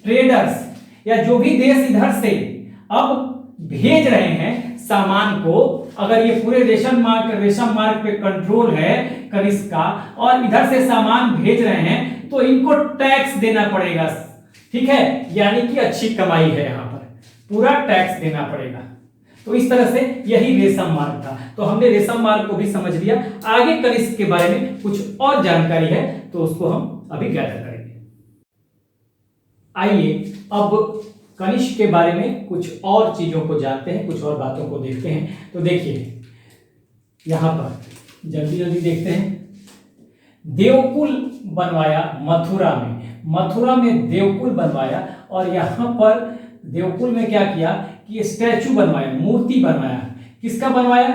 ट्रेडर्स या जो भी देश इधर से अब भेज रहे हैं सामान को अगर ये पूरे रेशम मार्ग पे कंट्रोल है कनिष्क का और इधर से सामान भेज रहे हैं तो इनको टैक्स देना पड़ेगा, ठीक है, यानी कि अच्छी कमाई है, यहां पर पूरा टैक्स देना पड़ेगा। तो इस तरह से यही रेशम मार्ग था। तो हमने रेशम मार्ग को भी समझ लिया। आगे कनिष्क के बारे में कुछ और जानकारी है तो उसको हम अभी गैदर करेंगे। आइए अब कनिष्क के बारे में कुछ और चीजों को जानते हैं, कुछ और बातों को देखते हैं। तो देखिए यहां पर जल्दी जल्दी देखते हैं। देवकुल बनवाया मथुरा में देवकुल बनवाया और यहां पर देवकुल में क्या किया कि स्टैचू बनवाया, मूर्ति बनवाया। किसका बनवाया?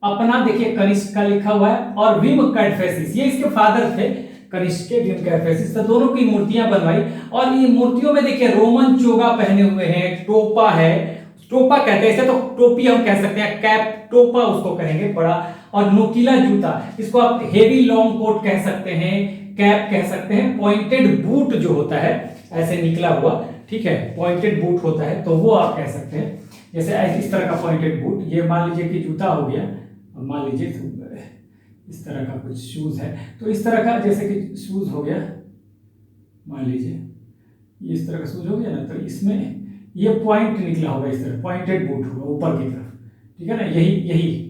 अपना, देखिए कनिष्क का लिखा हुआ है, और भीम कैडफेसिस, ये इसके फादर थे कनिष्क के, भीम कैडफेसिस, तो दोनों की मूर्तियां बनवाई। और इन मूर्तियों में देखिए रोमन चोगा पहने हुए हैं, टोपा है, टोपा कहते हैं इसे, तो टोपी हम कह सकते हैं, कैप टोपा उसको कहेंगे बड़ा, और नोकीला जूता, इसको आप हेवी लॉन्ग कोट कह सकते हैं, कैप कह सकते हैं, पॉइंटेड बूट जो होता है ऐसे निकला हुआ, ठीक है, पॉइंटेड बूट होता है तो वो आप कह सकते हैं, जैसे इस तरह का पॉइंटेड बूट, ये मान लीजिए कि जूता हो गया, और मान लीजिए इस तरह का कुछ शूज है, तो इस तरह का जैसे कि शूज हो गया, मान लीजिए ये इस तरह का शूज हो गया ना, तो इसमें ये पॉइंट निकला होगा, इस तरह पॉइंटेड बूट होगा ऊपर की तरफ, ठीक है ना, यही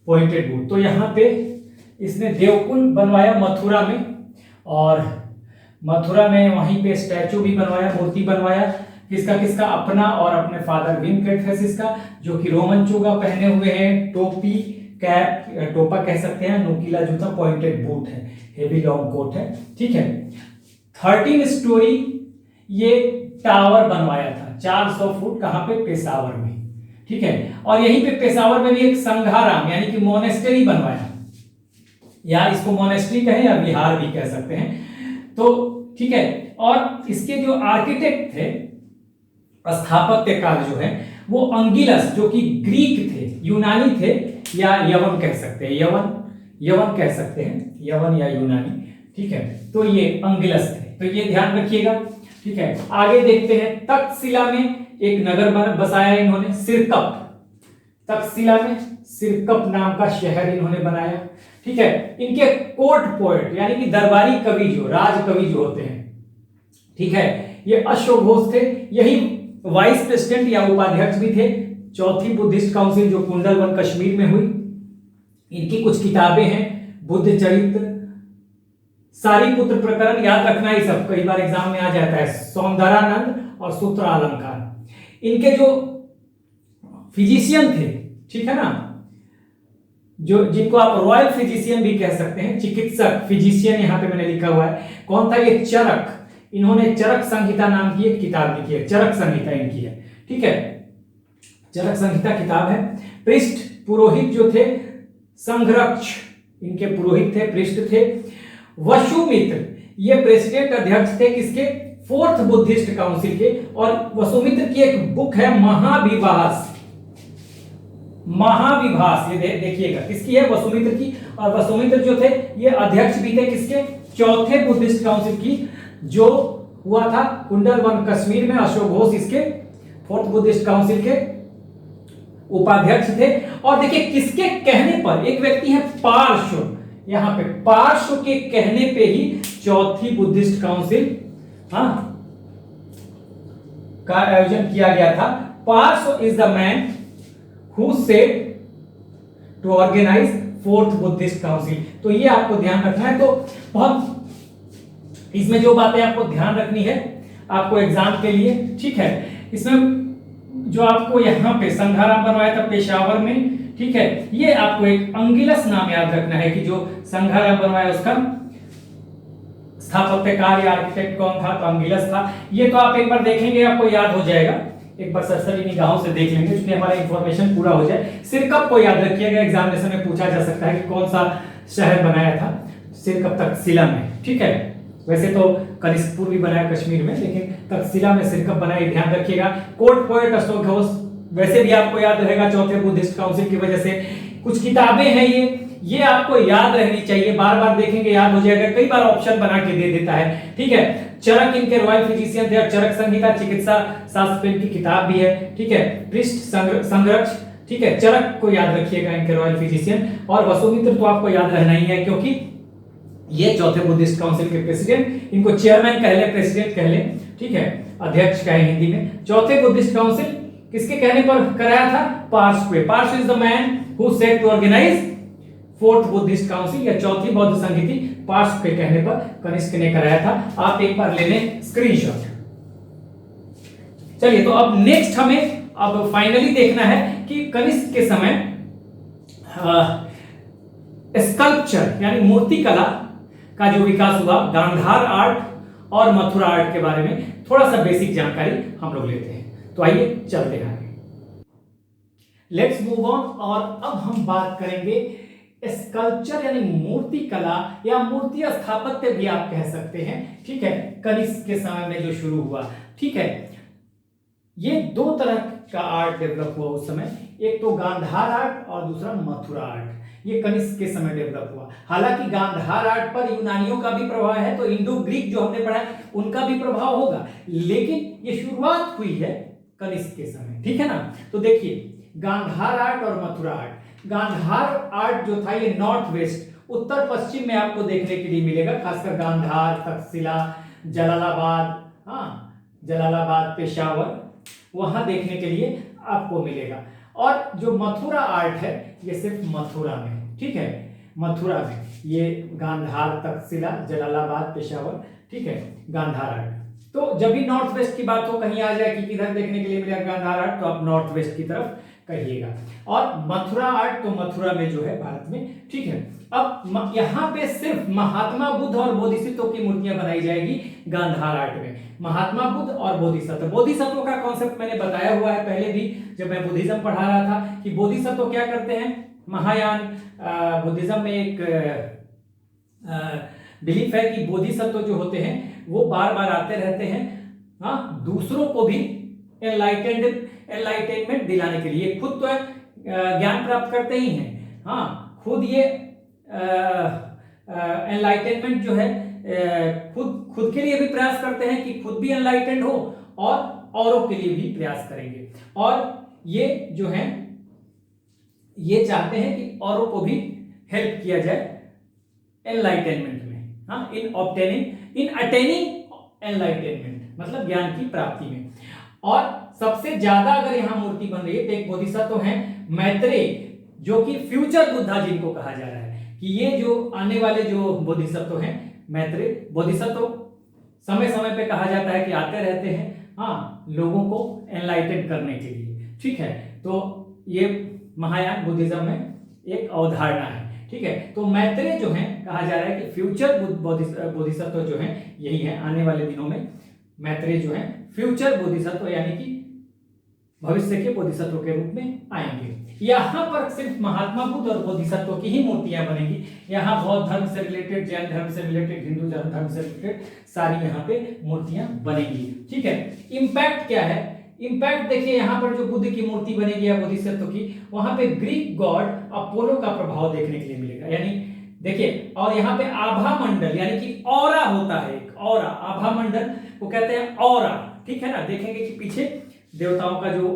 पॉइंटेड बूट। तो यहाँ पे इसने देवकुल बनवाया मथुरा में, और मथुरा में वहीं पे स्टैचू भी बनवाया, मूर्ति बनवाया, किसका अपना और अपने फादर भीम कैडफेसिस का, जो कि रोमन चोगा पहने हुए हैं, टोपी, कैप, टोपा कह सकते हैं, नोकीला जूता, पॉइंटेड बूट है, हेवी लॉन्ग कोट है, ठीक है। 13 स्टोरी ये टावर बनवाया था, 400 फुट, कहां पे? पेशावर में, ठीक है। और यहीं पे पेशावर में भी एक संघाराम यानी कि मोनेस्ट्री बनवाया, या इसको मोनेस्ट्री कहें या विहार भी कह सकते हैं, तो ठीक है। और इसके जो आर्किटेक्ट थे, स्थापत्यकार जो है वो अंगिलस, जो कि ग्रीक थे, यूनानी थे, या यवन कह सकते हैं, यवन कह सकते हैं, यवन या यूनानी, ठीक है। तो ये अंगिलस थे, तो ये ध्यान रखिएगा, ठीक है। आगे देखते हैं, तक्षशिला में एक नगर बसाया इन्होंने, सिरकप, तक्षशिला में सिरकप नाम का शहर इन्होंने बनाया, ठीक है। इनके कोर्ट पोएट यानी कि दरबारी कवि, जो राज कवि जो होते हैं, ठीक है, ये अश्व घोष थे, यही वाइस प्रेसिडेंट या उपाध्यक्ष भी थे चौथी बुद्धिस्ट काउंसिल जो कुंडलवन कश्मीर में हुई। इनकी कुछ किताबें हैं, बुद्ध चरित्र, सारीपुत्र प्रकरण, याद रखना ही सब, कई बार एग्जाम में आ जाता है, सौंदरानंद और सूत्र अलंकार। इनके जो फिजिशियन थे, ठीक है ना, जो जिनको आप रॉयल फिजिशियन भी कह सकते हैं, चिकित्सक, फिजिशियन यहां पे मैंने लिखा हुआ है, कौन था ये? चरक। इन्होंने चरक संहिता नाम की एक किताब लिखी है, चरक संहिता इनकी है, ठीक है, चरक संहिता किताब है। पृष्ठ पुरोहित जो थे संघरक्ष, इनके पुरोहित थे, पृष्ठ थे। वसुमित्र ये प्रेसिडेंट अध्यक्ष थे किसके? फोर्थ बुद्धिस्ट काउंसिल के। और वसुमित्र की एक बुक है महाविभास, ये देखिएगा किसकी है? वसुमित्र की। और वसुमित्र जो थे ये अध्यक्ष भी थे किसके? चौथे बुद्धिस्ट काउंसिल की, जो हुआ था कुंडलवन कश्मीर में। अशोक घोष इसके फोर्थ बुद्धिस्ट काउंसिल के उपाध्यक्ष थे। और देखिए किसके कहने पर, एक व्यक्ति है पार्श्व, यहां पे पार्श्व के कहने पे ही चौथी बुद्धिस्ट काउंसिल का आयोजन किया गया था। Parshva is the man who said to organise fourth Buddhist council. तो ये आपको ध्यान रखना है। तो बहुत इसमें जो बातें आपको ध्यान रखनी है आपको एग्जाम के लिए, ठीक है, इसमें जो आपको यहाँ पे संघाराम बनवाया था पेशावर में, ठीक है, ये आपको एक अंगिलस नाम याद रखना है कि जो संघाराम बनवाया उसका स्थापत्यकार या आर्किटेक्ट कौन था? तो अंगिलस था। ये तो आप एक बार देखेंगे आपको याद हो जाएगा, एक बार सरसरी निगाहों से देख लेंगे क्योंकि हमारा इंफॉर्मेशन पूरा हो जाए। सिरकप को याद रखिएगा, एग्जामिनेशन में पूछा जा सकता है कि कौन सा शहर बनाया था? सिरकप तक्षशिला में, ठीक है। वैसे तो कनिष्कपुर भी बनाया कश्मीर में, लेकिन तक्षशिला में सिरकप बनाया, ध्यान रखिएगा। कोर्ट पोएट अशोक घोष वैसे भी आपको याद रहेगा चौथे बुद्धिस्ट काउंसिल की वजह से। कुछ किताबें हैं ये आपको याद रहनी चाहिए, बार बार देखेंगे याद हो जाएगा, कई बार ऑप्शन बना के दे देता है, ठीक है। चरक इनके रॉयल फिजिशियन थे और चरक संहिता चिकित्सा शास्त्र की किताब भी है, ठीक है। पृष्ठ संघरक्ष ठीक है, चरक को याद रखिएगा इनके रॉयल फिजिशियन, और वसुमित्र तो आपको याद रहना ही है क्योंकि ये चौथे बुद्धिस्ट काउंसिल के प्रेसिडेंट, इनको चेयरमैन कह ले, प्रेसिडेंट कह ले, ठीक है, अध्यक्ष कहे हिंदी में। चौथे बुद्धिस्ट काउंसिल किसके कहने पर कराया था? Parshva. Parshva is the man who set to organise fourth Buddhist council या चौथी बौद्ध संहिति, पार्श्व के कहने पर कनिष्क ने कराया था। आप एक बार ले लें स्क्रीनशॉट। चलिए, तो अब नेक्स्ट हमें अब फाइनली देखना है कि कनिष्क के समय स्कल्पचर यानी मूर्ति कला का जो विकास हुआ, गांधार आर्ट और मथुरा आर्ट के बारे में थोड़ा सा बेसिक जानकारी हम लोग लेते हैं। तो आइए चलते हैं आगे, लेट्स मूव ऑन। और अब हम बात करेंगे स्कल्पचर यानी मूर्ति कला या मूर्ति स्थापत्य भी आप कह सकते हैं, ठीक है, कनिष्क के समय में जो शुरू हुआ। ठीक है, ये दो तरह का आर्ट डेवलप हुआ उस समय, एक तो गांधार आर्ट और दूसरा मथुरा आर्ट। ये कनिष्क के समय डेवलप हुआ। हालांकि गांधार आर्ट पर यूनानियों का भी प्रभाव है, तो इंडो ग्रीक जो हमने पढ़ा है उनका भी प्रभाव होगा, लेकिन ये शुरुआत हुई है कनिष्क के समय, ठीक है ना। तो देखिए, गांधार आर्ट और मथुरा आर्ट। गांधार आर्ट जो था ये नॉर्थ वेस्ट उत्तर पश्चिम में आपको देखने के लिए मिलेगा, खासकर गांधार, तक्षशिला, जलालाबाद, जलालाबाद, पेशावर, वहां देखने के लिए आपको मिलेगा। और जो मथुरा आर्ट है ये सिर्फ मथुरा में, ठीक है, मथुरा में ये गांधार, तक्षशिला, जलालाबाद, पेशावर, ठीक है, गांधार आर्ट। तो जब भी नॉर्थ वेस्ट की बात हो, कहीं आ जाए कि किधर देखने के लिए मिलेगा गांधार आर्ट, तो आप नॉर्थ वेस्ट की तरफ कहिएगा। और मथुरा आर्ट तो मथुरा में जो है भारत में, ठीक है। अब यहाँ पे सिर्फ महात्मा बुद्ध और बोधिसत्वों की मूर्तियां बनाई जाएगी गांधार आर्ट में, महात्मा बुद्ध और बोधिसत्व। बोधिसत्व का कॉन्सेप्ट मैंने बताया हुआ है पहले भी जब मैं बुद्धिज्म पढ़ा रहा था कि बोधिसत्व क्या करते हैं। महायान बुद्धिज्म में एक बिलीफ है कि बोधिसत्व जो होते हैं वो बार बार आते रहते हैं, दूसरों को भी एनलाइटेनमेंट दिलाने के लिए। खुद तो ज्ञान प्राप्त करते ही हैं, खुद ये एनलाइटेनमेंट जो है खुद के लिए भी प्रयास करते हैं कि खुद भी एनलाइटेंड हो और औरों के लिए भी प्रयास करेंगे। और ये जो है ये चाहते हैं कि औरों को भी हेल्प किया जाए एनलाइटेनमेंट में, इन अटेनिंग एनलाइटेनमेंट मतलब ज्ञान की प्राप्ति में। और सबसे ज्यादा अगर यहाँ मूर्ति बन रही है तो एक बोधिसत्व है मैत्रेय, जो कि फ्यूचर बुद्धा जिनको कहा जा रहा है कि ये जो आने वाले जो बोधिसत्व हैं, मैत्रेय बोधिसत्व समय समय पे कहा जाता है कि आते रहते हैं लोगों को एनलाइटेन करने के लिए, ठीक है। तो ये महायान बुद्धिज्म में एक अवधारणा है, ठीक है। तो मैत्रेय जो है कहा जा रहा है कि फ्यूचर बोधिसत्व जो है यही है, आने वाले दिनों में मैत्रेय जो है फ्यूचर बोधिसत्व यानी कि भविष्य के बोधिसत्व के रूप में आएंगे। यहाँ पर सिर्फ महात्मा बुद्ध और बोधिसत्व की ही मूर्तियां बनेगी। यहाँ बौद्ध धर्म से रिलेटेड, जैन धर्म से रिलेटेड, हिंदू धर्म से रिलेटेड सारी यहाँ पे मूर्तियां बनेगी, ठीक है। इम्पैक्ट क्या है? इम्पैक्ट देखिए, यहाँ पर जो बुद्ध की मूर्ति बनेगी या बोधिसत्व की, वहां पे ग्रीक गॉड अपोलो का प्रभाव देखने के लिए मिलेगा, यानी देखिए। और यहाँ पे आभा मंडल यानी कि ऑरा होता है, एक ऑरा, आभा मंडल को कहते हैं ऑरा, ठीक है ना। देखेंगे कि पीछे देवताओं का जो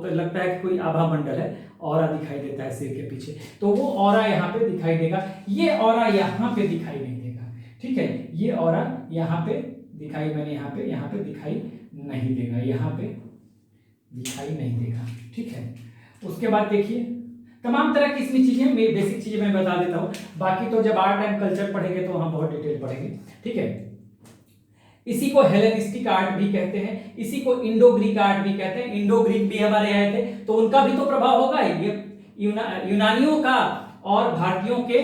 तो लगता है कि कोई आभा मंडल है, ऑरा दिखाई देता है सिर के पीछे, तो वो ऑरा यहाँ पे दिखाई देगा। ये ऑरा यहाँ पे दिखाई नहीं देगा, ठीक है। ये ऑरा यहाँ पे दिखाई, मैंने यहाँ पे दिखाई नहीं देगा, यहाँ पे दिखाई नहीं देगा, ठीक है। उसके बाद देखिए तमाम तरह की इसमें चीजें, बेसिक चीजें मैं बता देता हूँ, बाकी तो जब आर्ट एंड कल्चर पढ़ेंगे तो हम बहुत डिटेल पढ़ेंगे, ठीक है। इसी को हेलेनिस्टिक आर्ट भी कहते हैं, इसी को इंडो ग्रीक आर्ट भी कहते हैं। इंडो ग्रीक भी हमारे आए थे तो उनका भी तो प्रभाव होगा, ये यूनानियों का और भारतीयों के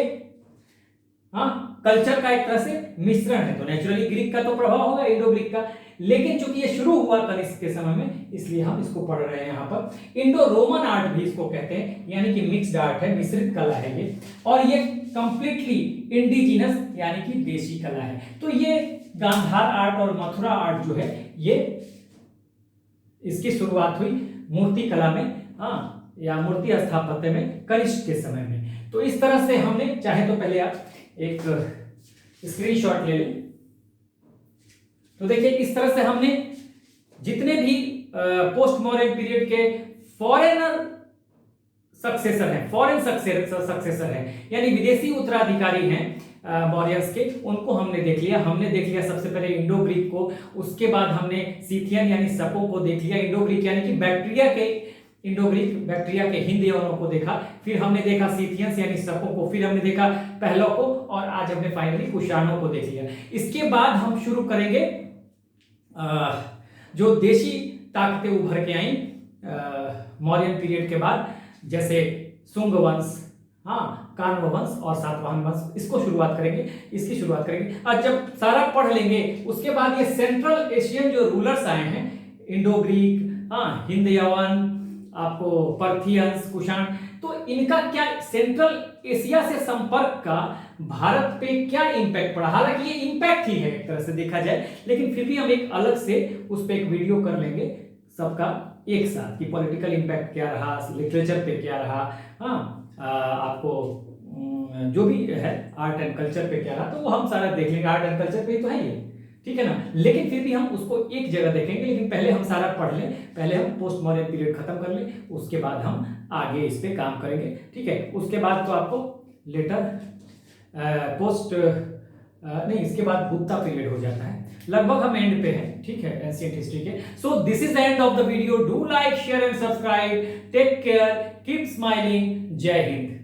कल्चर का एक तरह से मिश्रण है, तो नेचुरली ग्रीक का तो प्रभाव होगा, इंडो ग्रीक का। लेकिन चूंकि ये शुरू हुआ कनिष्क के समय में, इसलिए हम इसको पढ़ रहे हैं यहाँ पर। इंडो रोमन आर्ट भी इसको कहते हैं, यानी कि मिक्स्ड आर्ट है, मिश्रित कला है ये, और ये कंप्लीटली इंडिजिनस यानी कि देशी कला है। तो ये गांधार आर्ट और मथुरा आर्ट जो है ये इसकी शुरुआत हुई मूर्ति कला में, या मूर्ति स्थापत्य में कनिष्क के समय में। तो इस तरह से हमने, चाहे तो पहले आप एक स्क्रीनशॉट ले लें, तो देखिए इस तरह से हमने जितने भी पोस्ट मॉडर्न पीरियड के फॉरेनर सक्सेसर हैं, फॉरेन सक्सेसर हैं, यानी विदेशी उत्तराधिकारी हैं मौर्यंस के, उनको हमने देख लिया। हमने देख लिया सबसे पहले इंडो ग्रीक को, उसके बाद हमने सीथियन यानी सपो को देख लिया। इंडो ग्रीक यानी कि बैक्टीरिया के, इंडो ग्रीक बैक्टीरिया के हिंद यवनों को देखा, फिर हमने देखा सीथियंस यानी सपो को, फिर हमने देखा पहलो को, और आज हमने फाइनली कुषाणों को देख लिया। इसके बाद हम शुरू करेंगे जो देशी ताकतें उभर के आई मौर्यन पीरियड के बाद, जैसे शुंग वंश, हाँ, कान्व वंश और सातवाहन वंश, इसको शुरुआत करेंगे, इसकी शुरुआत करेंगे। और जब सारा पढ़ लेंगे उसके बाद ये सेंट्रल एशियन जो रूलर्स आए हैं, इंडो ग्रीक, हाँ, हिंद यवन, आपको पर्थियंस, कुषाण, तो इनका क्या सेंट्रल एशिया से संपर्क का भारत पे क्या इंपैक्ट पड़ा। हालांकि ये इंपैक्ट ही है एक तरह से देखा जाए, लेकिन फिर भी हम एक अलग से उस पर एक वीडियो कर लेंगे सबका एक साथ, कि पॉलिटिकल इंपैक्ट क्या रहा, लिटरेचर पे क्या रहा, हाँ, आपको जो भी है आर्ट एंड कल्चर पे क्या रहा, तो वो हम सारा देख लेंगे। आर्ट एंड कल्चर पे ही तो है ये, ठीक है ना, लेकिन फिर भी हम उसको एक जगह देखेंगे। लेकिन पहले हम सारा पढ़ लें, पहले हम पोस्ट मॉडर्न पीरियड खत्म कर लें, उसके बाद हम आगे इस पे काम करेंगे, ठीक है। उसके बाद तो आपको लेटर पोस्ट नहीं, इसके बाद गुप्ता पीरियड हो जाता है, लगभग हम एंड पे हैं, ठीक है, एंशिएंट हिस्ट्री के। So this is end of the video. Do like, share and subscribe. Take care, keep smiling. जय हिंद।